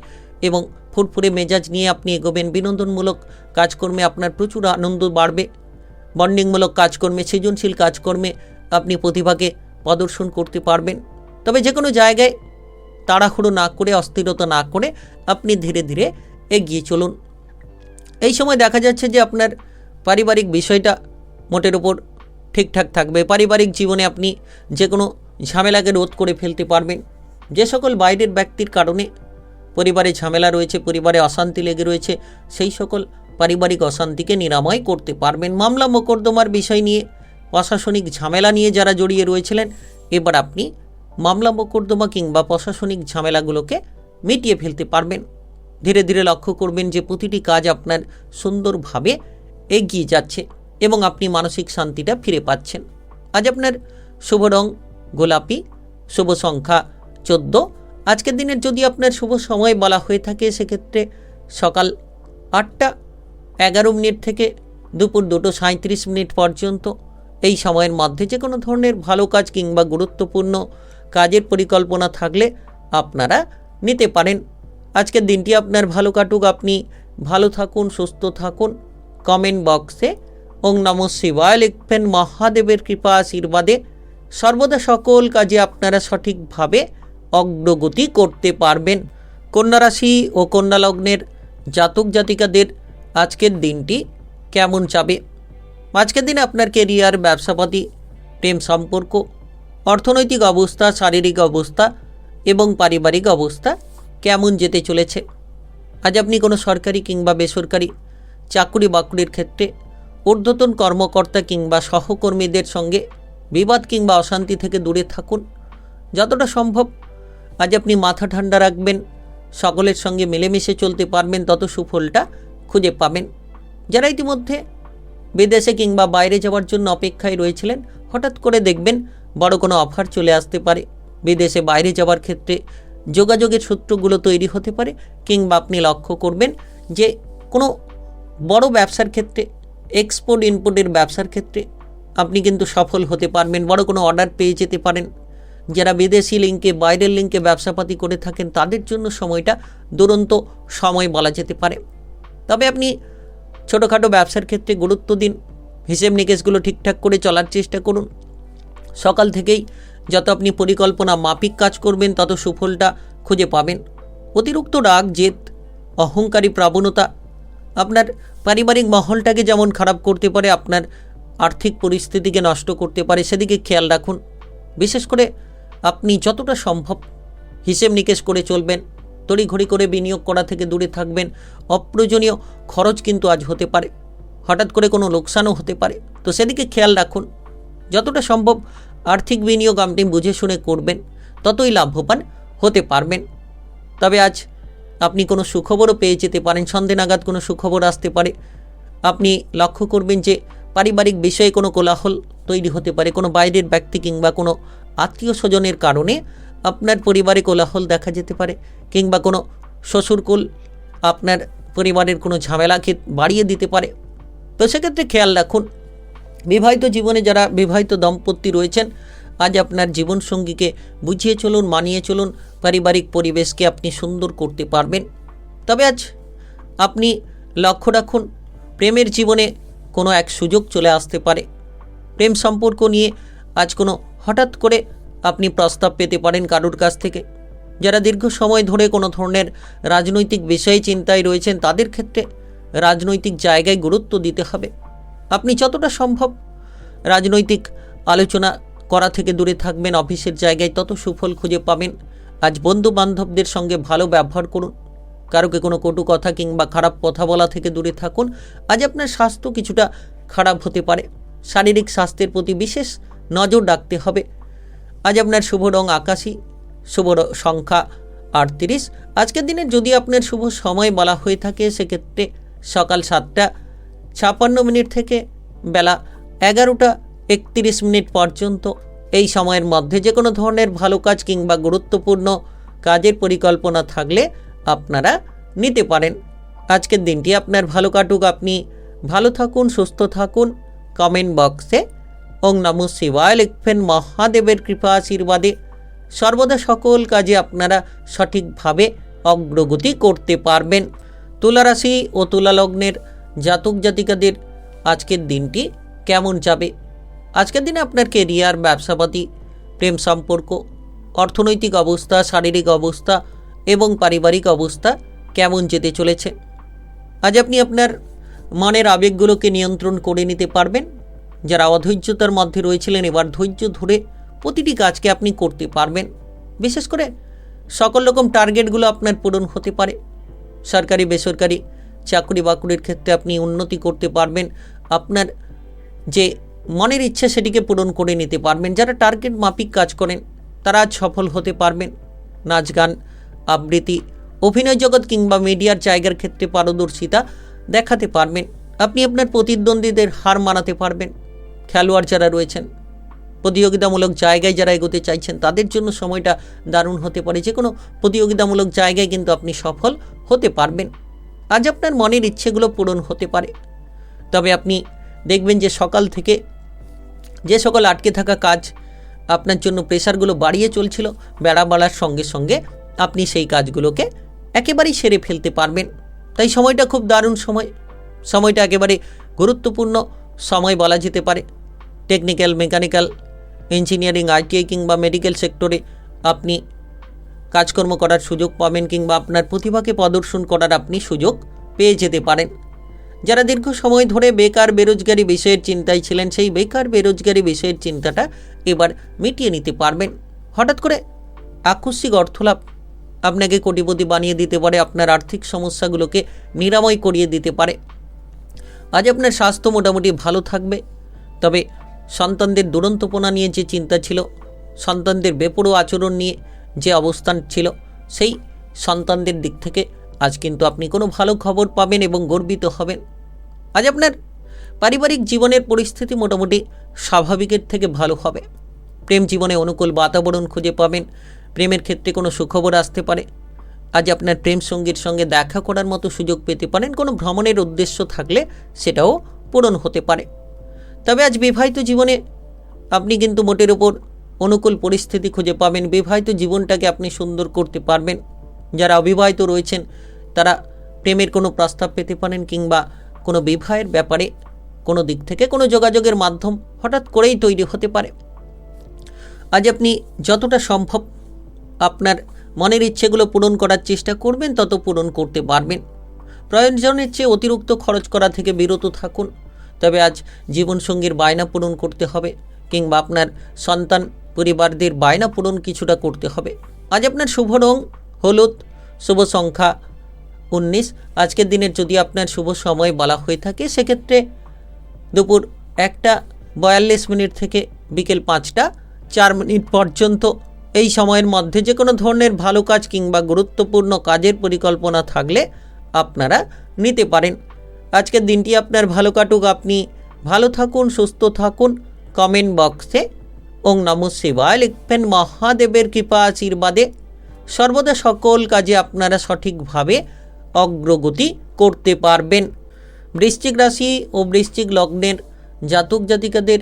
এবং ফুরফুরে মেজাজ নিয়ে আপনি এগোবেন। বিনোদনমূলক কাজকর্মে আপনার প্রচুর আনন্দ বাড়বে। বন্ডিংমূলক কাজকর্মে, সৃজনশীল কাজকর্মে আপনি প্রতিভাকে প্রদর্শন করতে পারবেন। তবে যে কোনো জায়গায় তাড়াহুড়ো না করে, অস্থিরতা না করে আপনি ধীরে ধীরে এগিয়ে চলুন। এই সময় দেখা যাচ্ছে যে আপনার পারিবারিক বিষয়টা মোটের ওপর ঠিকঠাক থাকবে। পারিবারিক জীবনে আপনি যে কোনো ঝামেলাকে রোধ করে ফেলতে পারবেন। যে সকল বাইরের ব্যক্তির কারণে পরিবারে ঝামেলা রয়েছে, পরিবারে অশান্তি লেগে রয়েছে, সেই সকল পারিবারিক অশান্তিকে নিরাময় করতে পারবেন। মামলা মোকদ্দমার বিষয় নিয়ে, প্রশাসনিক ঝামেলা নিয়ে যারা জড়িয়ে রয়েছিলেন, এবার আপনি মামলা মোকদ্দমা কিংবা প্রশাসনিক ঝামেলাগুলোকে মিটিয়ে ফেলতে পারবেন। ধীরে ধীরে লক্ষ্য করবেন যে প্রতিটি কাজ আপনার সুন্দরভাবে এগিয়ে যাচ্ছে এবং আপনি মানসিক শান্তিটা ফিরে পাচ্ছেন। আজ আপনার শুভ রং গোলাপি, শুভ সংখ্যা 14। আজকের দিনের যদি আপনার শুভ সময় বলা হয়ে থাকে সেক্ষেত্রে সকাল 8:11 থেকে দুপুর 2:37 পর্যন্ত। এই সময়ের মধ্যে যে কোনো ধরনের ভালো কাজ কিংবা গুরুত্বপূর্ণ কাজের পরিকল্পনা থাকলে আপনারা নিতে পারেন। আজকের দিনটি আপনার ভালো কাটুক, আপনি ভালো থাকুন, সুস্থ থাকুন। কমেন্ট বক্সে ওং নমঃ শিবায় লিখবেন। মহাদেবের কৃপা আশীর্বাদে সর্বদা সকল কাজে আপনারা সঠিকভাবে অগ্রগতি করতে পারবেন। কন্যা রাশি ও কন্যা লগ্নের জাতক জাতিকাদের আজকের দিনটি কেমন যাবে? আজকের দিনে আপনার কেরিয়ার, ব্যবসাপাতি, প্রেম সম্পর্ক, অর্থনৈতিক অবস্থা, শারীরিক অবস্থা এবং পারিবারিক অবস্থা কেমন যেতে চলেছে। আজ আপনি কোনো সরকারি কিংবা বেসরকারি চাকুরি বাকুরির ক্ষেত্রে ঊর্ধ্বতন কর্মকর্তা কিংবা সহকর্মীদের সঙ্গে বিবাদ কিংবা অশান্তি থেকে দূরে থাকুন। যতটা সম্ভব আজ আপনি মাথা ঠান্ডা রাখবেন, সকলের সঙ্গে মিলেমিশে চলতে পারবেন, তত সুফলটা খুঁজে পাবেন। যারা ইতিমধ্যে বিদেশে কিংবা বাইরে যাওয়ার জন্য অপেক্ষায় রয়েছিলেন, হঠাৎ করে দেখবেন বড় কোনো অফার চলে আসতে পারে। বিদেশে বাইরে যাওয়ার ক্ষেত্রে যোগাযোগের সূত্রগুলো তৈরি হতে পারে, কিংবা আপনি লক্ষ্য করবেন যে কোনো বড় ব্যবসার ক্ষেত্রে, এক্সপোর্ট ইম্পোর্টের ব্যবসার ক্ষেত্রে আপনি কিন্তু সফল হতে পারবেন, বড় কোনো অর্ডার পেয়ে যেতে পারেন। যারা বিদেশি লিঙ্কে, বাইরের লিঙ্কে ব্যবসাপাতি করে থাকেন, তাদের জন্য সময়টা দুরন্ত সময় বলা যেতে পারে। তবে আপনি ছোটোখাটো ব্যবসার ক্ষেত্রে গুরুত্ব দিন, হিসেব নিকেশগুলো ঠিকঠাক করে চলার চেষ্টা করুন। সকাল থেকেই যত আপনি পরিকল্পনা মাফিক কাজ করবেন, তত সুফলটা খুঁজে পাবেন। অতিরিক্ত রাগ, জেদ, অহংকারী প্রবণতা আপনার পারিবারিক মহলটাকে যেমন খারাপ করতে পারে, আপনার আর্থিক পরিস্থিতিকে নষ্ট করতে পারে, সেদিকে খেয়াল রাখুন। বিশেষ করে আপনি যতটা সম্ভব হিসেব নিকেশ করে চলবেন, তড়িঘড়ি করে বিনিয়োগ করা থেকে দূরে থাকবেন। অপ্রয়োজনীয় খরচ কিন্তু আজ হতে পারে, হঠাৎ করে কোনো লোকসানও হতে পারে, তো সেদিকে খেয়াল রাখুন। যতটা সম্ভব আর্থিক বিনিয়োগ আপনি বুঝে শুনে করবেন, ততই লাভবান হতে পারবেন। তবে আজ আপনি কোনো সুখবরও পেয়ে যেতে পারেন, সন্ধ্যে নাগাদ কোনো সুখবর আসতে পারে। আপনি লক্ষ্য করবেন যে পারিবারিক বিষয়ে কোনো কোলাহল তৈরি হতে পারে, কোনো বাইরের ব্যক্তি কিংবা কোনো আত্মীয় স্বজনের কারণে আপনার পরিবারে কোলাহল দেখা যেতে পারে, কিংবা কোনো শ্বশুরকুল আপনার পরিবারের কোনো ঝামেলাকে বাড়িয়ে দিতে পারে, তো সেক্ষেত্রে খেয়াল রাখুন। বিবাহিত জীবনে যারা বিবাহিত দম্পতি রয়েছেন, আজ আপনার জীবনসঙ্গীকে বুঝিয়ে চলুন, মানিয়ে চলুন, পারিবারিক পরিবেশকে আপনি সুন্দর করতে পারবেন। তবে আজ আপনি লক্ষ্য রাখুন, প্রেমের জীবনে কোনো এক সুযোগ চলে আসতে পারে। প্রেম সম্পর্ক নিয়ে আজ কোনো হঠাৎ করে আপনি প্রস্তাব পেতে পারেন কারোর কাছ থেকে। যারা দীর্ঘ সময় ধরে কোনো ধরনের রাজনৈতিক বিষয়ে চিন্তায় রয়েছেন, তাদের ক্ষেত্রে রাজনৈতিক জায়গায় গুরুত্ব দিতে হবে। আপনি যতটা সম্ভব রাজনৈতিক আলোচনা করা থেকে দূরে থাকবেন, অফিসের জায়গায় তত সুফল খুঁজে পাবেন। আজ বন্ধু বান্ধবদের সঙ্গে ভালো ব্যবহার করুন, কারোকে কোনো কটু কথা কিংবা খারাপ কথা বলা থেকে দূরে থাকুন। আজ আপনার স্বাস্থ্য কিছুটা খারাপ হতে পারে, শারীরিক স্বাস্থ্যের প্রতি বিশেষ নজর রাখতে হবে। আজ আপনার শুভ রং আকাশী, শুভ সংখ্যা 38। আজকের দিনে যদি আপনার শুভ সময় বলা হয়ে থাকে, সেক্ষেত্রে সকাল 7:56 থেকে বেলা 11:31 পর্যন্ত। এই সময়ের মধ্যে যে কোনো ধরনের ভালো কাজ কিংবা গুরুত্বপূর্ণ কাজের পরিকল্পনা থাকলে আপনারা নিতে পারেন। আজকের দিনটি আপনার ভালো কাটুক, আপনি ভালো থাকুন, সুস্থ থাকুন। কমেন্ট বক্সে ওং নমঃ শিবায় লিখবেন। মহাদেবের কৃপা আশীর্বাদে সর্বদা সকল কাজে আপনারা সঠিকভাবে অগ্রগতি করতে পারবেন। তুলা রাশি ও তুলা লগ্নের জাতক জাতিকাদের আজকের দিনটি কেমন যাবে? আজকের দিনে আপনার কেরিয়ার, ব্যবসাপাতি, প্রেম সম্পর্ক, অর্থনৈতিক অবস্থা, শারীরিক অবস্থা এবং পারিবারিক অবস্থা কেমন যেতে চলেছে? আজ আপনি আপনার মনের আবেগগুলোকে নিয়ন্ত্রণ করে নিতে পারবেন। যারা অধৈর্যতার মধ্যে রয়েছিলেন, এবার ধৈর্য ধরে প্রতিটি কাজকে আপনি করতে পারবেন। বিশেষ করে সকল রকম টার্গেটগুলো আপনার পূরণ হতে পারে। সরকারি বেসরকারি চাকরি বাকরির ক্ষেত্রে আপনি উন্নতি করতে পারবেন। আপনার যে মনের ইচ্ছা সেটিকে পূরণ করে নিতে পারবেন। যারা টার্গেট মাফিক কাজ করেন, তারা আজ সফল হতে পারবেন। নাচ গান, আবৃত্তি, অভিনয় জগৎ কিংবা মিডিয়ার জায়গার ক্ষেত্রে পারদর্শিতা দেখাতে পারবেন। আপনি আপনার প্রতিদ্বন্দ্বীদের হার মানাতে পারবেন। খেলোয়াড় যারা রয়েছেন, প্রতিযোগিতামূলক জায়গায় যারা এগোতে চাইছেন, তাদের জন্য সময়টা দারুণ হতে পারে। যে কোনো প্রতিযোগিতামূলক জায়গায় কিন্তু আপনি সফল হতে পারবেন। আজ আপনার মনের ইচ্ছেগুলো পূরণ হতে পারে। তবে আপনি দেখবেন যে সকাল থেকে যে সকল আটকে থাকা কাজ আপনার জন্য প্রেশারগুলো বাড়িয়ে চলছিল, বেড়া বাড়ার সঙ্গে সঙ্গে আপনি সেই কাজগুলোকে একেবারেই সেরে ফেলতে পারবেন। তাই সময়টা খুব দারুণ সময়, সময়টা একেবারে গুরুত্বপূর্ণ সময় বলা যেতে পারে। টেকনিক্যাল, মেকানিক্যাল, ইঞ্জিনিয়ারিং, আইটিআই কিংবা মেডিকেল সেক্টরে আপনি কাজকর্ম করার সুযোগ পাবেন, কিংবা আপনার প্রতিভাকে প্রদর্শন করার আপনি সুযোগ পেয়ে যেতে পারেন। যারা দীর্ঘ সময় ধরে বেকার বেরোজগারি বিষয়ের চিন্তায় ছিলেন, সেই বেকার বেরোজগারি বিষয়ের চিন্তাটা এবার মিটিয়ে নিতে পারবেন। হঠাৎ করে আকস্মিক অর্থলাভ আপনাকে কোটিপতি বানিয়ে দিতে পারে, আপনার আর্থিক সমস্যাগুলোকে নিরাময় করিয়ে দিতে পারে। আজ আপনার স্বাস্থ্য মোটামুটি ভালো থাকবে, তবে সন্তানদের দুরন্তপনা নিয়ে যে চিন্তা ছিল, সন্তানদের বেপরোয়া আচরণ নিয়ে যে অবস্থান ছিল, সেই সন্তানদের দিক থেকে আজ কিন্তু আপনি কোনো ভালো খবর পাবেন এবং গর্বিত হবেন। আজ আপনার পারিবারিক জীবনের পরিস্থিতি মোটামুটি স্বাভাবিকের থেকে ভালো হবে। প্রেম জীবনে অনুকূল বাতাবরণ খুঁজে পাবেন, প্রেমের ক্ষেত্রে কোনো সুখবর আসতে পারে। আজ আপনার প্রেম সঙ্গীর সঙ্গে দেখা করার মতো সুযোগ পেতে পারেন, কোনো ভ্রমণের উদ্দেশ্য থাকলে সেটাও পূরণ হতে পারে। তবে আজ বিবাহিত জীবনে আপনি কিন্তু মোটের ওপর অনুকূল পরিস্থিতি খুঁজে পাবেন, বিবাহিত জীবনটাকে আপনি সুন্দর করতে পারবেন। যারা অবিবাহিত রয়েছেন তারা প্রেমের কোনো প্রস্তাব পেতে পারেন, কিংবা কোনো বিবাহের ব্যাপারে কোনো দিক থেকে কোনো যোগাযোগের মাধ্যম হঠাৎ করেই তৈরি হতে পারে। আজ আপনি যতটা সম্ভব আপনার মনের ইচ্ছেগুলো পূরণ করার চেষ্টা করবেন, তত পূরণ করতে পারবেন। প্রয়োজনের চেয়ে অতিরিক্ত খরচ করা থেকে বিরত থাকুন। তবে আজ জীবনসঙ্গীর বায়না পূরণ করতে হবে, কিংবা আপনার সন্তান পরিবারদের বায়না পূরণ কিছুটা করতে হবে। আজ আপনার শুভ রং হলুদ, শুভ সংখ্যা 19। আজকের দিনের যদি আপনার শুভ সময় বলা হয়ে থাকে, সেক্ষেত্রে দুপুর 1:42 থেকে বিকেল 5:04 পর্যন্ত। এই সময়ের মধ্যে যে কোনো ধরনের ভালো কাজ কিংবা গুরুত্বপূর্ণ কাজের পরিকল্পনা থাকলে আপনারা নিতে পারেন। আজকের দিনটি আপনার ভালো কাটুক, আপনি ভালো থাকুন, সুস্থ থাকুন। কমেন্ট বক্সে ওং নমঃ শিবায় লিখবেন। মহাদেবের কৃপা আশীর্বাদে সর্বদা সকল কাজে আপনারা সঠিকভাবে অগ্রগতি করতে পারবেন। বৃশ্চিক রাশি ও বৃশ্চিক লগ্নের জাতক জাতিকাদের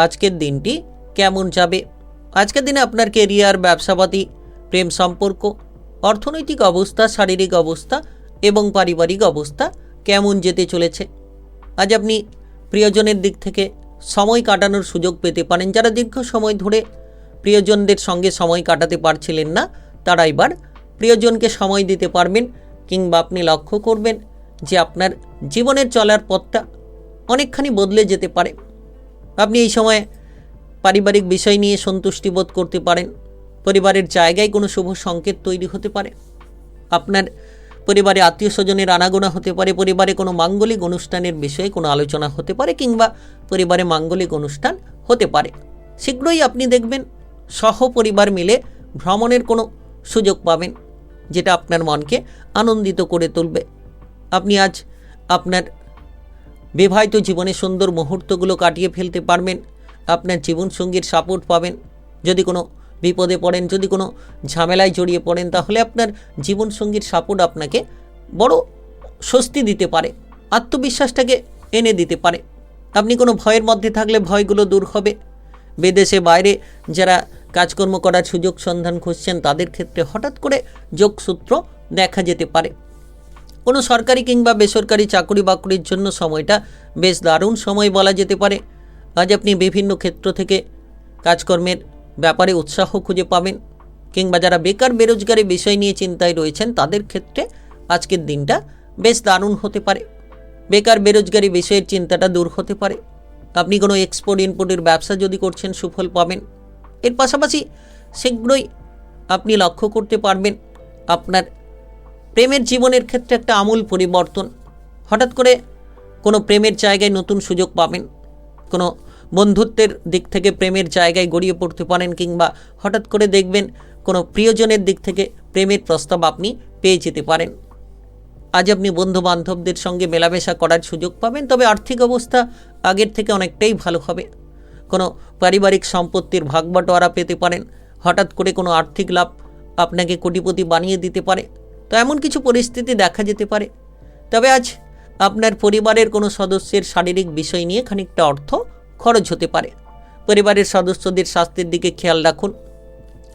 আজকের দিনটি কেমন যাবে? আজকের দিনে আপনার কেরিয়ার, ব্যবসাপাতি, প্রেম সম্পর্ক, অর্থনৈতিক অবস্থা, শারীরিক অবস্থা এবং পারিবারিক অবস্থা কেমন যেতে চলেছে? আজ আপনি প্রিয়জনের দিক থেকে সময় কাটানোর সুযোগ পেতে পারেন। যারা দীর্ঘ সময় ধরে প্রিয়জনদের সঙ্গে সময় কাটাতে পারছিলেন না, তারা এবার প্রিয়জনকে সময় দিতে পারবেন, কিংবা আপনি লক্ষ্য করবেন যে আপনার জীবনের চলার পথটা অনেকখানি বদলে যেতে পারে। আপনি এই সময় পারিবারিক বিষয় নিয়ে সন্তুষ্টি বোধ করতে পারেন। পরিবারের জায়গায় কোনো শুভ সংকেত তৈরি হতে পারে। আপনার পরিবারে আত্মীয় স্বজনের আনাগোনা হতে পারে। পরিবারে কোনো মাঙ্গলিক অনুষ্ঠানের বিষয়ে কোনো আলোচনা হতে পারে, কিংবা পরিবারে মাঙ্গলিক অনুষ্ঠান হতে পারে। শীঘ্রই আপনি দেখবেন সহপরিবার মিলে ভ্রমণের কোনো সুযোগ পাবেন, যেটা আপনার মনকে আনন্দিত করে তুলবে। আপনি আজ আপনার বিবাহিত জীবনে সুন্দর মুহূর্তগুলো কাটিয়ে ফেলতে পারবেন। আপনার জীবনসঙ্গীর সাপোর্ট পাবেন। যদি কোনো বিপদে পড়েন, যদি কোনো ঝামেলায় জড়িয়ে পড়েন, তাহলে আপনার জীবনসঙ্গীর সাপোর্ট আপনাকে বড় স্বস্তি দিতে পারে, আত্মবিশ্বাসটাকে এনে দিতে পারে। আপনি কোনো ভয়ের মধ্যে থাকলে ভয়গুলো দূর হবে। বিদেশে বাইরে যারা কাজকর্ম করার সুযোগ সন্ধান খুঁজছেন, তাদের ক্ষেত্রে হঠাৎ করে যোগসূত্র দেখা যেতে পারে। কোনো সরকারি কিংবা বেসরকারি চাকরি বাকরির জন্য সময়টা বেশ দারুণ সময় বলা যেতে পারে। আজ আপনি বিভিন্ন ক্ষেত্র থেকে কাজকর্মের ব্যাপারে উৎসাহ খুঁজে পাবেন, কিংবা যারা বেকার বেরোজগারি বিষয় নিয়ে চিন্তায় রয়েছেন, তাদের ক্ষেত্রে আজকের দিনটা বেশ দারুণ হতে পারে। বেকার বেরোজগারি বিষয়ের চিন্তাটা দূর হতে পারে। আপনি কোনো এক্সপোর্ট ইম্পোর্টের ব্যবসা যদি করছেন, সুফল পাবেন। এর পাশাপাশি শীঘ্রই আপনি লক্ষ্য করতে পারবেন আপনার প্রেমের জীবনের ক্ষেত্রে একটা আমূল পরিবর্তন। হঠাৎ করে কোনো প্রেমের জায়গায় নতুন সুযোগ পাবেন। কোনো বন্ধুত্বের দিক থেকে প্রেমের জায়গায় গড়িয়ে পড়তে পারেন, কিংবা হঠাৎ করে দেখবেন কোনো প্রিয়জনের দিক থেকে প্রেমের প্রস্তাব আপনি পেয়ে যেতে পারেন। আজ আপনি বন্ধু বান্ধবদের সঙ্গে মেলামেশা করার সুযোগ পাবেন। তবে আর্থিক অবস্থা আগের থেকে অনেকটাই ভালো হবে। কোনো পারিবারিক সম্পত্তির ভাগবাটোয়ারা পেতে পারেন। হঠাৎ করে কোনো আর্থিক লাভ আপনাকে কোটিপতি বানিয়ে দিতে পারে। তো এমন কিছু পরিস্থিতি দেখা যেতে পারে। তবে আজ আপনার পরিবারের কোনো সদস্যের শারীরিক বিষয় নিয়ে খানিকটা অর্থ খরচ হতে পারে। পরিবারের সদস্যদের স্বাস্থ্যের দিকে খেয়াল রাখুন।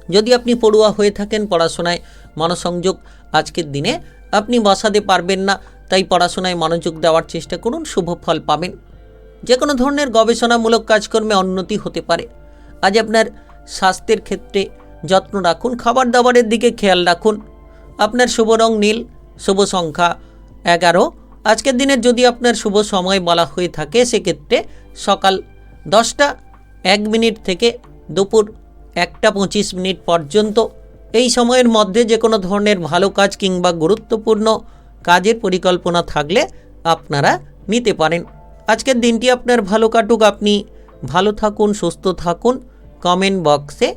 যদি আপনি পড়ুয়া হয়ে থাকেন, পড়াশোনায় মনোসংযোগ আজকের দিনে আপনি বসাতে পারবেন না, তাই পড়াশোনায় মনোযোগ দেওয়ার চেষ্টা করুন, শুভ ফল পাবেন। যে কোনো ধরনের গবেষণামূলক কাজকর্মে উন্নতি হতে পারে। আজ আপনার স্বাস্থ্যের ক্ষেত্রে যত্ন রাখুন, খাবার দাবারের দিকে খেয়াল রাখুন। আপনার শুভ রং নীল, শুভ সংখ্যা 11 আজকের দিনের যদি আপনার শুভ সময় বলা হয়ে থাকে সেক্ষেত্রে সকাল 10টা 1 মিনিট থেকে দুপুর 1টা 25 মিনিট পর্যন্ত। এই সময়ের মধ্যে যে কোনো ধরনের ভালো কাজ কিংবা গুরুত্বপূর্ণ কাজের পরিকল্পনা থাকলে আপনারা নিতে পারেন। আজকের দিনটি আপনার ভালো কাটুক, আপনি ভালো থাকুন, সুস্থ থাকুন। কমেন্ট বক্সে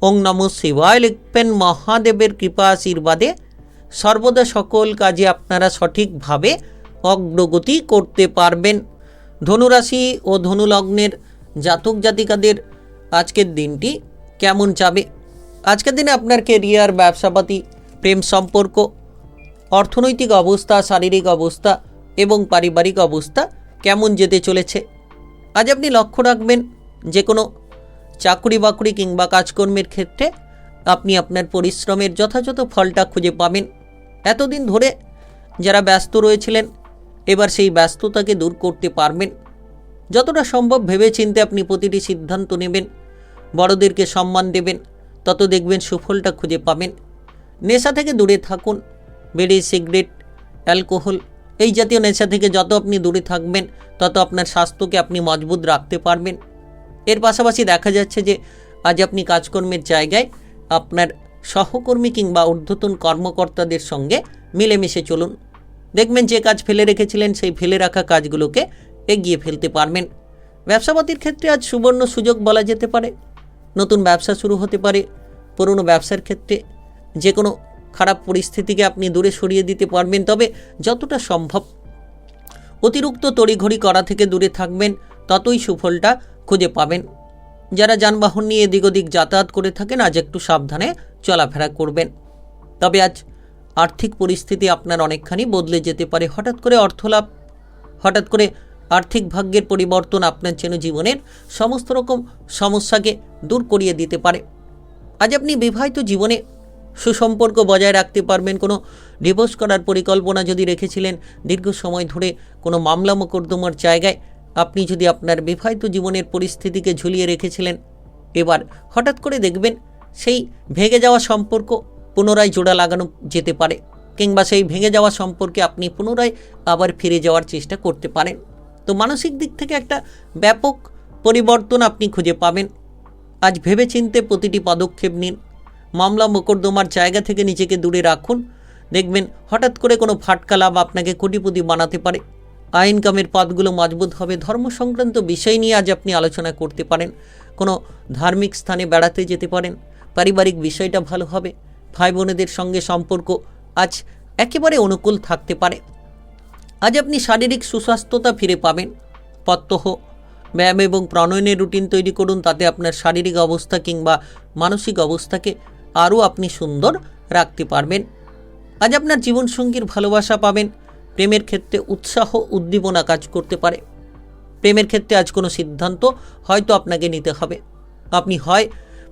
ওং নমঃ শিবায় লিখবেন। মহাদেবের কৃপা আশীর্বাদে সর্বদা সকল কাজে আপনারা সঠিকভাবে অগ্রগতি করতে পারবেন। ধনুরাশি ও ধনুলগ্নের জাতক জাতিকাদের আজকের দিনটি কেমন যাবে? আজকের দিনে আপনার কেরিয়ার, ব্যবসাপাতি, প্রেম সম্পর্ক, অর্থনৈতিক অবস্থা, শারীরিক অবস্থা এবং পারিবারিক অবস্থা কেমন যেতে চলেছে? আজ আপনি লক্ষ্য রাখবেন যে কোনো চাকরি বাকরি কিংবা কাজকর্মের ক্ষেত্রে আপনি আপনার পরিশ্রমের যথাযথ ফলটা খুঁজে পাবেন। এতদিন ধরে যারা ব্যস্ত রয়েছিলেন এবার সেই ব্যস্ততাকে দূর করতে পারবেন। যতটা সম্ভব ভেবেচিন্তে আপনি প্রতিটি সিদ্ধান্ত নেবেন, বড়দেরকে সম্মান দেবেন, তত দেখবেন সুফলটা খুঁজে পাবেন। নেশা থেকে দূরে থাকুন। বিড়ি, সিগারেট, অ্যালকোহল এই জাতীয় নেশা থেকে যত আপনি দূরে থাকবেন তত আপনার স্বাস্থ্যকে আপনি মজবুত রাখতে পারবেন। এর পাশাপাশি দেখা যাচ্ছে যে আজ আপনি কাজকর্মের জায়গায় আপনার সহকর্মী কিংবা ঊর্ধ্বতন কর্মকর্তাদের সঙ্গে মিলেমিশে চলুন। দেখবেন যে কাজ ফেলে রেখেছিলেন সেই ফেলে রাখা কাজগুলোকে এগিয়ে ফেলতে পারবেন। ব্যবসাপাতির ক্ষেত্রে আজ সুবর্ণ সুযোগ বলা যেতে পারে। নতুন ব্যবসা শুরু হতে পারে। পুরনো ব্যবসার ক্ষেত্রে যে কোনো খারাপ পরিস্থিতিকে আপনি দূরে সরিয়ে দিতে পারবেন। তবে যতটা সম্ভব অতিরিক্ত তড়িঘড়ি করা থেকে দূরে থাকবেন, ততই সুফলটা খুঁজে পাবেন। যারা যানবাহন নিয়ে এদিক ওদিক যাতায়াত করে থাকেন আজ একটু সাবধানে চলাফেরা করবেন। তবে আজ আর্থিক পরিস্থিতি আপনার অনেকখানি বদলে যেতে পারে। হঠাৎ করে অর্থলাভ, হঠাৎ করে আর্থিক ভাগ্যের পরিবর্তন আপনার যেন জীবনের সমস্ত রকম সমস্যাকে দূর করিয়ে দিতে পারে। আজ আপনি বিবাহিত জীবনে সুসম্পর্ক বজায় রাখতে পারবেন। কোনো ডিভোর্স করার পরিকল্পনা যদি রেখেছিলেন, দীর্ঘ সময় ধরে কোনো মামলা মোকদ্দমার জায়গায় আপনি যদি আপনার বিবাহিত জীবনের পরিস্থিতিকে ঝুলিয়ে রেখেছিলেন, এবার হঠাৎ করে দেখবেন সেই ভেঙে যাওয়া সম্পর্ক পুনরায় জোড়া লাগানো যেতে পারে, কিংবা সেই ভেঙে যাওয়া সম্পর্কে আপনি পুনরায় আবার ফিরে যাওয়ার চেষ্টা করতে পারেন। তো মানসিক দিক থেকে একটা ব্যাপক পরিবর্তন আপনি খুঁজে পাবেন। আজ ভেবেচিন্তে প্রতিটি পদক্ষেপ নিন। মামলা মোকদ্দমার জায়গা থেকে নিজেকে দূরে রাখুন। দেখবেন হঠাৎ করে কোনো ফাটকা লাভ আপনাকে কোটিপতি বানাতে পারে। আয় ইনকামের পথগুলো মজবুত হবে। ধর্ম সংক্রান্ত বিষয় নিয়ে আজ আপনি আলোচনা করতে পারেন। কোনো ধার্মিক স্থানে বেড়াতে যেতে পারেন। পারিবারিক বিষয়টা ভালো হবে। ভাই বোনেদের সঙ্গে সম্পর্ক আজ একেবারে অনুকূল থাকতে পারে। আজ আপনি শারীরিক সুস্বাস্থ্যতা ফিরে পাবেন। প্রত্যহ ব্যায়াম এবং প্রণয়নের রুটিন তৈরি করুন। তাতে আপনার শারীরিক অবস্থা কিংবা মানসিক অবস্থাকে আরও আপনি সুন্দর রাখতে পারবেন। আজ আপনার জীবনসঙ্গীর ভালোবাসা পাবেন। প্রেমের ক্ষেত্রে উৎসাহ উদ্দীপনা কাজ করতে পারে। প্রেমের ক্ষেত্রে আজ কোনো সিদ্ধান্ত হয়তো আপনাকে নিতে হবে। আপনি হয়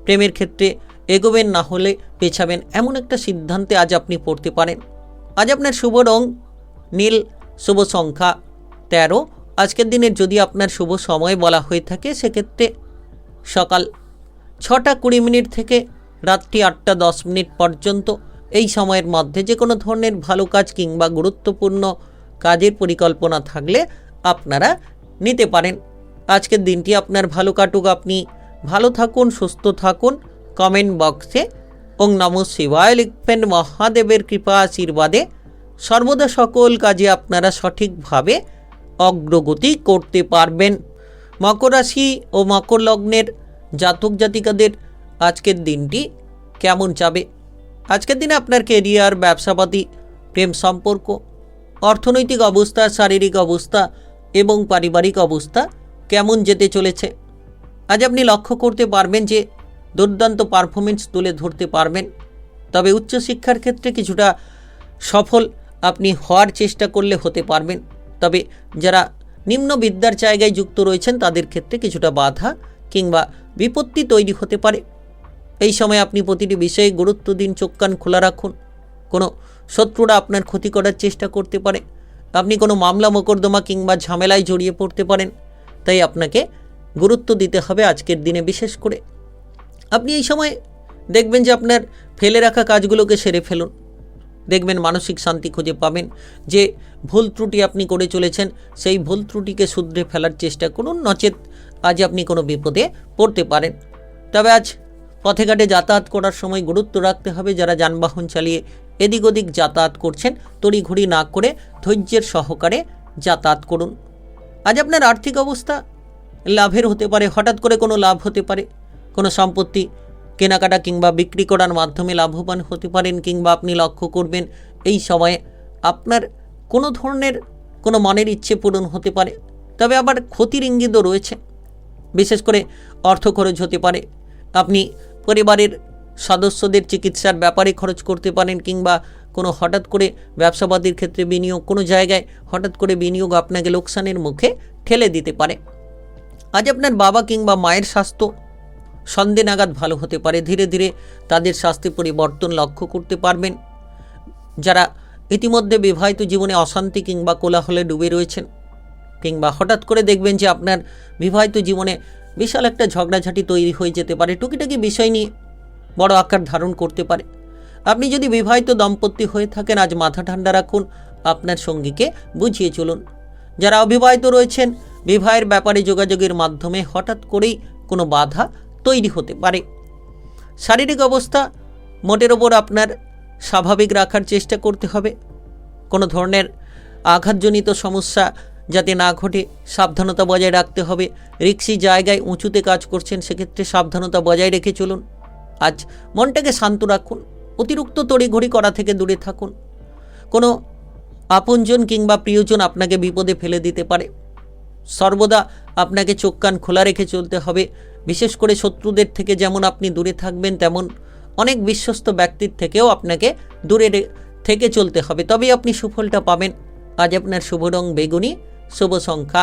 প্রেমের ক্ষেত্রে এগোবেন, না হলে পেছাবেন, এমন একটা সিদ্ধান্তে আজ আপনি পড়তে পারেন। আজ আপনার শুভ রং নীল, শুভ সংখ্যা 13। আজকের দিনের যদি আপনার শুভ সময় বলা হয়ে থাকে সেক্ষেত্রে সকাল 6টা 20 মিনিট থেকে রাত্রি 8টা 10 মিনিট পর্যন্ত। এই সময়ের মধ্যে যে কোনো ধরনের ভালো কাজ কিংবা গুরুত্বপূর্ণ কাজের পরিকল্পনা থাকলে আপনারা নিতে পারেন। আজকের দিনটি আপনার ভালো কাটুক, আপনি ভালো থাকুন, সুস্থ থাকুন। কমেন্ট বক্সে ওং নমঃ শিবায় লিখবেন। মহাদেবের কৃপা আশীর্বাদে সর্বদা সকল কাজে আপনারা সঠিকভাবে অগ্রগতি করতে পারবেন। মকর রাশি ও মকর লগ্নের জাতক জাতিকাদের আজকের দিনটি কেমন যাবে? আজকের দিনে আপনার কেরিয়ার, ব্যবসাপাতি, প্রেম সম্পর্ক, অর্থনৈতিক অবস্থা, শারীরিক অবস্থা এবং পারিবারিক অবস্থা কেমন যেতে চলেছে? আজ আপনি লক্ষ্য করতে পারবেন যে দুর্দান্ত পারফরমেন্স তুলে ধরতে পারবেন। তবে উচ্চশিক্ষার ক্ষেত্রে কিছুটা সফল আপনি হওয়ার চেষ্টা করলে হতে পারবেন। তবে যারা নিম্ন বিদ্যার জায়গায় যুক্ত রয়েছেন তাদের ক্ষেত্রে কিছুটা বাধা কিংবা বিপত্তি তৈরি হতে পারে। এই সময় আপনি প্রতিটি বিষয়ে গুরুত্ব দিন, চোখ কান খোলা রাখুন। কোনো শত্রুরা আপনার ক্ষতি করার চেষ্টা করতে পারে। আপনি কোনো মামলা মোকদ্দমা কিংবা ঝামেলায় জড়িয়ে পড়তে পারেন। তাই আপনাকে গুরুত্ব দিতে হবে আজকের দিনে। বিশেষ করে আপনি এই সময় দেখবেন যে আপনার ফেলে রাখা কাজগুলোকে সেরে ফেলুন। দেখবেন মানসিক শান্তি খুঁজে পাবেন। যে ভুল ত্রুটি আপনি করে চলেছেন সেই ভুল ত্রুটিকে শুধরে ফেলার চেষ্টা করুন, নচেত আজ আপনি কোনো বিপদে পড়তে পারেন। তবে আজ পথে ঘাটে যাতায়াত করার সময় গুরুত্ব রাখতে হবে। যারা যানবাহন চালিয়ে এদিক ওদিক যাতায়াত করছেন তড়িঘড়ি না করে ধৈর্যের সহকারে যাতায়াত করুন। আজ আপনার আর্থিক অবস্থা লাভের হতে পারে, হঠাৎ করে কোনো লাভ হতে পারে, কোনো সম্পত্তি কেনাকাটা কিংবা বিক্রি করার মাধ্যমে লাভবান হতে পারেন, কিংবা আপনি লক্ষ্য করবেন এই সময়ে আপনার কোনো ধরনের কোনো মনের ইচ্ছে পূরণ হতে পারে। তবে আবার ক্ষতির ইঙ্গিতও রয়েছে, বিশেষ করে অর্থ খরচ হতে পারে। আপনি পরিবারের সদস্যদের চিকিৎসার ব্যাপারে খরচ করতে পারেন, কিংবা কোনো হঠাৎ করে ব্যবসাবাদীর ক্ষেত্রে বিনিয়োগ, কোনো জায়গায় হঠাৎ করে বিনিয়োগ আপনাকে লোকসানের মুখে ঠেলে দিতে পারে। আজ আপনার বাবা কিংবা মায়ের স্বাস্থ্য সন্ধ্যে নাগাদ ভালো হতে পারে। ধীরে ধীরে তাদের স্বাস্থ্যে পরিবর্তন লক্ষ্য করতে পারবেন। যারা ইতিমধ্যে বিবাহিত জীবনে অশান্তি কিংবা কোলাহলে ডুবে রয়েছেন, কিংবা হঠাৎ করে দেখবেন যে আপনার বিবাহিত জীবনে বিশাল একটা ঝগড়াঝাটি তৈরি হয়ে যেতে পারে, টুকিটাকি বিষয় নিয়ে বড় আকার ধারণ করতে পারে। আপনি যদি বিবাহিত দম্পতি হয়ে থাকেন, আজ মাথা ঠান্ডা রাখুন, আপনার সঙ্গীকে বুঝিয়ে চলুন। যারা অবিবাহিত রয়েছেন, বিবাহের ব্যাপারে যোগাযোগের মাধ্যমে হঠাৎ করেই কোনো বাধা তৈরি হতে পারে। শারীরিক অবস্থা মোটের ওপর আপনার স্বাভাবিক রাখার চেষ্টা করতে হবে। কোনো ধরনের আঘাতজনিত সমস্যা যাতে না ঘটে সাবধানতা বজায় রাখতে হবে। রিক্সি জায়গায় উঁচুতে কাজ করছেন, সেক্ষেত্রে সাবধানতা বজায় রেখে চলুন। আজ মনটাকে শান্ত রাখুন, অতিরিক্ত তড়িঘড়ি করা থেকে দূরে থাকুন। কোনো আপনজন কিংবা প্রিয়জন আপনাকে বিপদে ফেলে দিতে পারে। সর্বদা আপনাকে চোখ কান খোলা রেখে চলতে হবে। বিশেষ করে শত্রুদের থেকে যেমন আপনি দূরে থাকবেন, তেমন অনেক বিশ্বস্ত ব্যক্তির থেকেও আপনাকে দূরে থেকে চলতে হবে, তবেই আপনি সুফলটা পাবেন। আজ আপনার শুভ রং বেগুনি, শুভ সংখ্যা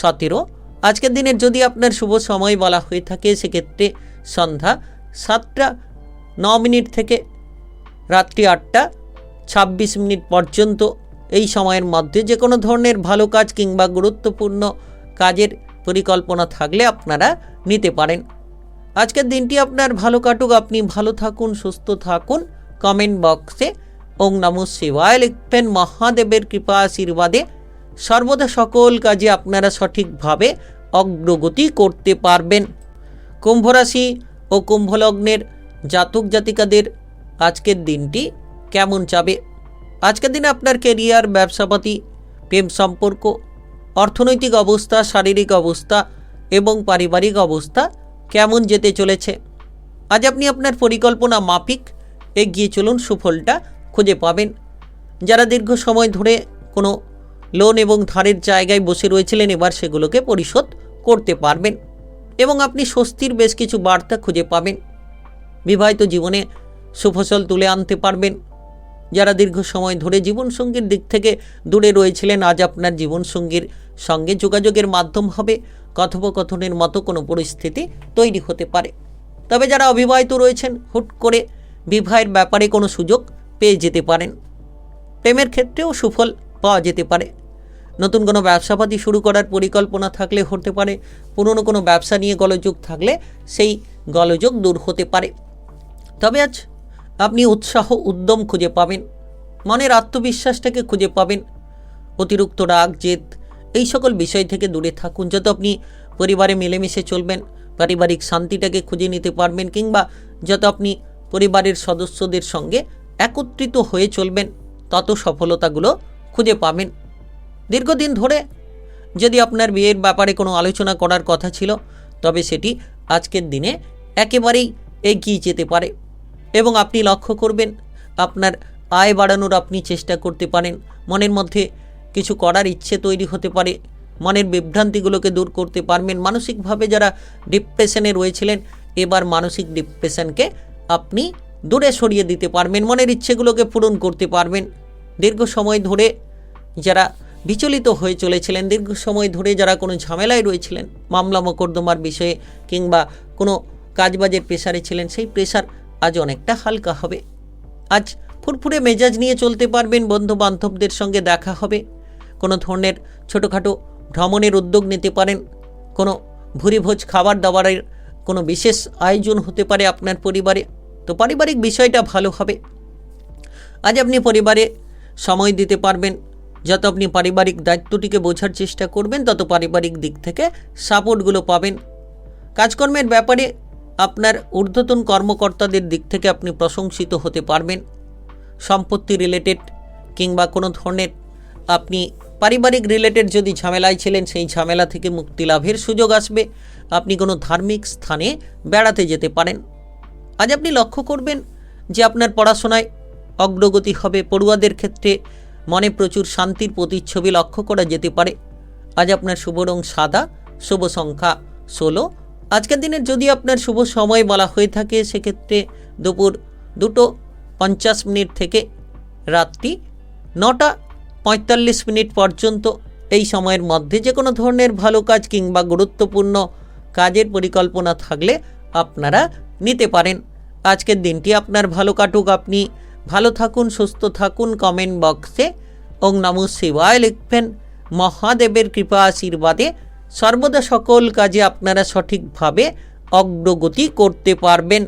17। আজকের দিনের যদি আপনার শুভ সময় বলা হয়ে থাকে, সেক্ষেত্রে সন্ধ্যা 7টা 9 থেকে রাত্রি 8টা 26 পর্যন্ত। এই সময়ের মধ্যে যে কোনো ধরনের ভালো কাজ কিংবা গুরুত্বপূর্ণ কাজের পরিকল্পনা থাকলে আপনারা নিতে পারেন। আজকের দিনটি আপনার ভালো কাটুক, আপনি ভালো থাকুন, সুস্থ থাকুন। কমেন্ট বক্সে ওং নমঃ শিবায় লিখবেন। মহাদেবের কৃপা আশীর্বাদে সর্বদা সকল কাজে আপনারা সঠিকভাবে অগ্রগতি করতে পারবেন। কুম্ভ রাশি ও কুম্ভ লগ্নের জাতক জাতিকাদের আজকের দিনটি কেমন যাবে? আজকের দিনে আপনার কেরিয়ার, ব্যবসাপাতি, প্রেম সম্পর্ক, অর্থনৈতিক অবস্থা, শারীরিক অবস্থা এবং পারিবারিক অবস্থা কেমন যেতে চলেছে? আজ আপনি আপনার পরিকল্পনা মাফিক এগিয়ে চলুন, সুফলটা খুঁজে পাবেন। যারা দীর্ঘ সময় ধরে কোনো লোন এবং ধারের জায়গায় বসে রয়েছিলেন, এবার সেগুলোকে পরিশোধ করতে পারবেন এবং আপনি স্বস্তির বেশ কিছু বার্তা খুঁজে পাবেন। বিবাহিত জীবনে সুফসল তুলে আনতে পারবেন। যারা দীর্ঘ সময় ধরে জীবনসঙ্গীর দিক থেকে দূরে রয়েছিলেন, আজ আপনার জীবনসঙ্গীর সঙ্গে যোগাযোগের মাধ্যম হবে। কথোপকথনের মতো কোনো পরিস্থিতি তৈরি হতে পারে। তবে যারা অবিবাহিত রয়েছেন, হুট করে বিবাহের ব্যাপারে কোনো সুযোগ পেয়ে যেতে পারেন। প্রেমের ক্ষেত্রেও সুফল পাওয়া যেতে পারে। নতুন কোনো ব্যবসাপাতি শুরু করার পরিকল্পনা থাকলে হতে পারে। পুরনো কোনো ব্যবসা নিয়ে গোলযোগ থাকলে সেই গোলযোগ দূর হতে পারে। তবে আজ আপনি উৎসাহ, উদ্যম খুঁজে পাবেন, মনের আত্মবিশ্বাসটাকে খুঁজে পাবেন। অতিরিক্ত রাগ, জেদ এই সকল বিষয় থেকে দূরে থাকুন। যত আপনি পরিবারে মিলেমিশে চলবেন, পারিবারিক শান্তিটাকে খুঁজে নিতে পারবেন, কিংবা যত আপনি পরিবারের সদস্যদের সঙ্গে একত্রিত হয়ে চলবেন, তত সফলতাগুলো খুঁজে পাবেন। দীর্ঘদিন ধরে যদি আপনার বিয়ের ব্যাপারে কোনো আলোচনা করার কথা ছিল, তবে সেটি আজকের দিনে একেবারেই এগিয়ে যেতে পারে এবং আপনি লক্ষ্য করবেন আপনার আয় বাড়ানোর আপনি চেষ্টা করতে পারেন। মনের মধ্যে কিছু করার ইচ্ছে তৈরি হতে পারে, মনের বিভ্রান্তিগুলোকে দূর করতে পারবেন। মানসিকভাবে যারা ডিপ্রেশনে রয়েছিলেন, এবার মানসিক ডিপ্রেশনকে আপনি দূরে সরিয়ে দিতে পারবেন, মনের ইচ্ছেগুলোকে পূরণ করতে পারবেন। দীর্ঘ সময় ধরে যারা বিচলিত হয়ে চলেছিলেন, দীর্ঘ সময় ধরে যারা কোনো ঝামেলায় রয়েছিলেন, মামলা মোকদ্দমার বিষয়ে কিংবা কোনো কাজবাজের প্রেসারে ছিলেন, সেই প্রেসার আজ অনেকটা হালকা হবে। আজ ফুরফুরে মেজাজ নিয়ে চলতে পারবেন। বন্ধু বান্ধবদের সঙ্গে দেখা হবে। কোনো ধরনের ছোটোখাটো ভ্রমণের উদ্যোগ নিতে পারেন। কোনো ভুরিভোজ খাবার দাবারের কোনো বিশেষ আয়োজন হতে পারে আপনার পরিবারে। তো পারিবারিক বিষয়টা ভালো হবে। আজ আপনি পরিবারে সময় দিতে পারবেন। যত আপনি পারিবারিক দায়িত্বটিকে বোঝার চেষ্টা করবেন তত পারিবারিক দিক থেকে সাপোর্টগুলো পাবেন। কাজকর্মের ব্যাপারে আপনার ঊর্ধ্বতন কর্মকর্তাদের দিক থেকে আপনি প্রশংসিত হতে পারবেন। সম্পত্তি রিলেটেড কিংবা কোনো ধরনের আপনি পারিবারিক রিলেটেড যদি ঝামেলায় ছিলেন সেই ঝামেলা থেকে মুক্তি লাভের সুযোগ আসবে। আপনি কোনো ধার্মিক স্থানে বেড়াতে যেতে পারেন। আজ আপনি লক্ষ্য করবেন যে আপনার পড়াশোনায় অগ্রগতি হবে। পড়ুয়াদের ক্ষেত্রে মনে প্রচুর শান্তির প্রতিচ্ছবি লক্ষ্য করা যেতে পারে। আজ আপনার শুভ রং সাদা, শুভ সংখ্যা 16। আজকের দিনের যদি আপনার শুভ সময় বলা হয়ে থাকে সেক্ষেত্রে দুপুর 2:50 থেকে রাত্রি 9:45 পর্যন্ত। এই সময়ের মধ্যে যে কোনো ধরনের ভালো কাজ কিংবা গুরুত্বপূর্ণ কাজের পরিকল্পনা থাকলে আপনারা নিতে পারেন। আজকের দিনটি আপনার ভালো কাটুক। আপনি ভালো থাকুন, সুস্থ থাকুন। কমেন্ট বক্সে ওং নমঃ শিবায় লিখবেন। মহাদেবের কৃপা আশীর্বাদে সর্বদা সকল কাজে আপনারা সঠিকভাবে অগ্রগতি করতে পারবেন।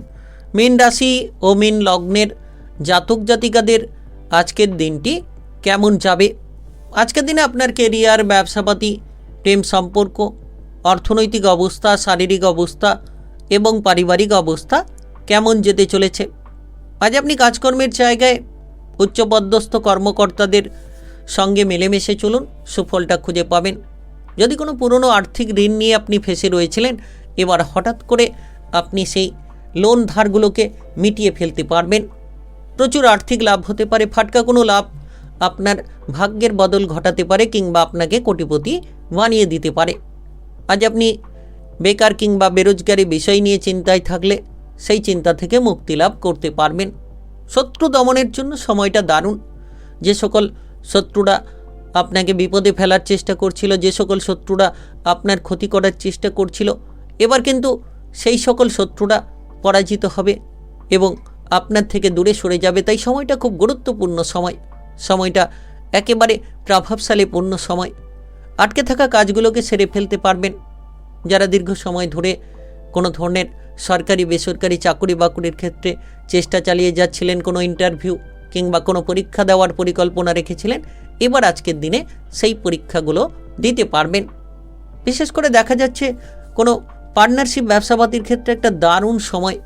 মীন রাশি ও মীন লগ্নের জাতক জাতিকাদের আজকের দিনটি কেমন যাবে? আজকের দিনে আপনার কেরিয়ার, ব্যবসাপাতি, প্রেম সম্পর্ক, অর্থনৈতিক অবস্থা, শারীরিক অবস্থা এবং পারিবারিক অবস্থা কেমন যেতে চলেছে? আজ আপনি কাজকর্মের জায়গায় উচ্চপদস্থ কর্মকর্তাদের সঙ্গে মিলেমিশে চলুন, সুফলটা খুঁজে পাবেন। যদি কোনো পুরনো আর্থিক ঋণ নিয়ে আপনি ফেঁসে রয়েছিলেন, এবার হঠাৎ করে আপনি সেই লোন ধারগুলোকে মিটিয়ে ফেলতে পারবেন। প্রচুর আর্থিক লাভ হতে পারে। ফাটকা কোনো লাভ আপনার ভাগ্যের বদল ঘটাতে পারে কিংবা আপনাকে কোটিপতি বানিয়ে দিতে পারে। আজ আপনি বেকার কিংবা বেরোজগারি বিষয় নিয়ে চিন্তায় থাকলে সেই চিন্তা থেকে মুক্তি লাভ করতে পারবেন। শত্রু দমনের জন্য সময়টা দারুণ। যে সকল শত্রুরা আপনাকে বিপদে ফেলার চেষ্টা করছিল, যে সকল শত্রুরা আপনার ক্ষতি করার চেষ্টা করছিল, এবার কিন্তু সেই সকল শত্রুরা পরাজিত হবে এবং আপনার থেকে দূরে সরে যাবে। তাই সময়টা খুব গুরুত্বপূর্ণ সময়। সময়টা একেবারে প্রভাবশালীপূর্ণ সময়। আটকে থাকা কাজগুলোকে সেরে ফেলতে পারবেন। যারা দীর্ঘ সময় ধরে কোনো ধরনের সরকারি বেসরকারি চাকরি বাকরির ক্ষেত্রে চেষ্টা চালিয়ে যাচ্ছিলেন, কোনো ইন্টারভিউ কিংবা কোনো পরীক্ষা দেওয়ার পরিকল্পনা রেখেছিলেন, এবার আজকের দিনে সেই পরীক্ষাগুলো দিতে পারবেন। বিশেষ করে দেখা যাচ্ছে কোনো পার্টনারশিপ ব্যবসাপাতির ক্ষেত্রে একটা দারুণ সময়।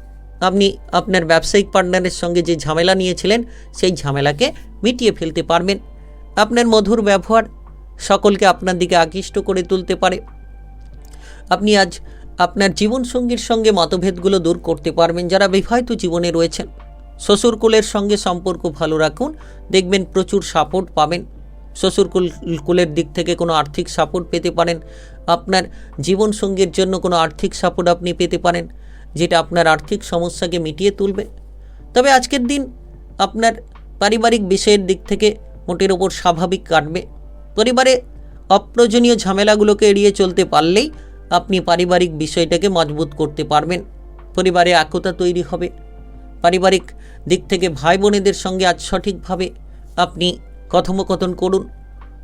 আপনি আপনার ব্যবসায়িক পার্টনারের সঙ্গে যে ঝামেলা নিয়েছিলেন সেই ঝামেলাকে মিটিয়ে ফেলতে পারবেন। আপনার মধুর ব্যবহার সকলকে আপনার দিকে আকৃষ্ট করে তুলতে পারে। আপনি আজ আপনার জীবনসঙ্গীর সঙ্গে মতভেদগুলো দূর করতে পারবেন। যারা বিবাহিত জীবনে রয়েছেন, শ্বশুরকুলের সঙ্গে সম্পর্ক ভালো রাখুন, দেখবেন প্রচুর সাপোর্ট পাবেন। শ্বশুরকুলের দিক থেকে কোনো আর্থিক সাপোর্ট পেতে পারেন। আপনার জীবনসঙ্গীর জন্য কোনো আর্থিক সাপোর্ট আপনি পেতে পারেন, যেটা আপনার আর্থিক সমস্যাকে মিটিয়ে তুলবে। তবে আজকের দিন আপনার পারিবারিক বিষয়ের দিক থেকে মোটের ওপর স্বাভাবিক কাটবে। পরিবারে অপ্রয়োজনীয় ঝামেলাগুলোকে এড়িয়ে চলতে পারলেই আপনি পারিবারিক বিষয়টাকে মজবুত করতে পারবেন। পরিবারে একতা তৈরি হবে। পারিবারিক দিক থেকে ভাই বোনেদের সঙ্গে আজ সঠিকভাবে আপনি কথোপকথন করুন,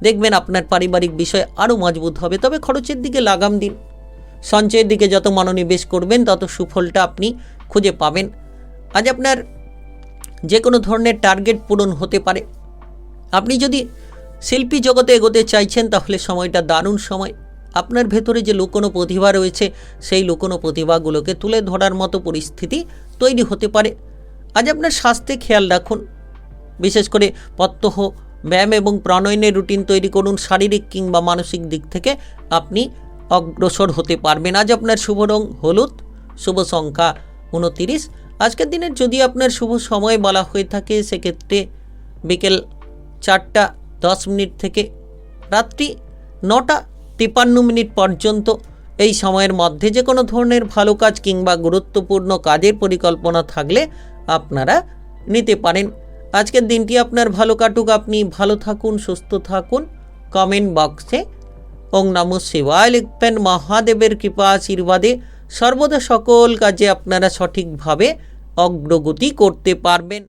দেখবেন আপনার পারিবারিক বিষয় আরও মজবুত হবে। তবে খরচের দিকে লাগাম দিন। সঞ্চয়ের দিকে যত মনোনিবেশ করবেন তত সুফলটা আপনি খুঁজে পাবেন। আজ আপনার যে কোনো ধরনের টার্গেট পূরণ হতে পারে। আপনি যদি শিল্পী জগতে এগোতে চাইছেন তাহলে সময়টা দারুণ সময়। আপনার ভেতরে যে লুকোনো প্রতিভা রয়েছে সেই লুকোনো প্রতিভাগুলোকে তুলে ধরার মতো পরিস্থিতি তৈরি হতে পারে। আজ আপনার স্বাস্থ্যে খেয়াল রাখুন। বিশেষ করে প্রত্যহ ব্যায়াম এবং প্রাণায়ামের রুটিন তৈরি করুন। শারীরিক কিংবা মানসিক দিক থেকে আপনি অগ্রসর হতে পারবেন। আজ আপনার শুভ রং হলুদ, শুভ সংখ্যা 29। আজকের দিনের যদি আপনার শুভ সময় বলা হয়ে থাকে সেক্ষেত্রে বিকেল 4:10 থেকে রাত্রি 9:53 পর্যন্ত। এই সময়ের মধ্যে যে কোনো ধরনের ভালো কাজ কিংবা গুরুত্বপূর্ণ কাজের পরিকল্পনা থাকলে আপনারা নিতে পারেন। আজকের দিনটি আপনার ভালো কাটুক। আপনি ভালো থাকুন, সুস্থ থাকুন। কমেন্ট বক্সে ওং নমঃ শিবায় লিখবেন। মহাদেবের কৃপা আশীর্বাদে সর্বদা সকল কাজে আপনারা সঠিকভাবে অগ্রগতি করতে পারবেন।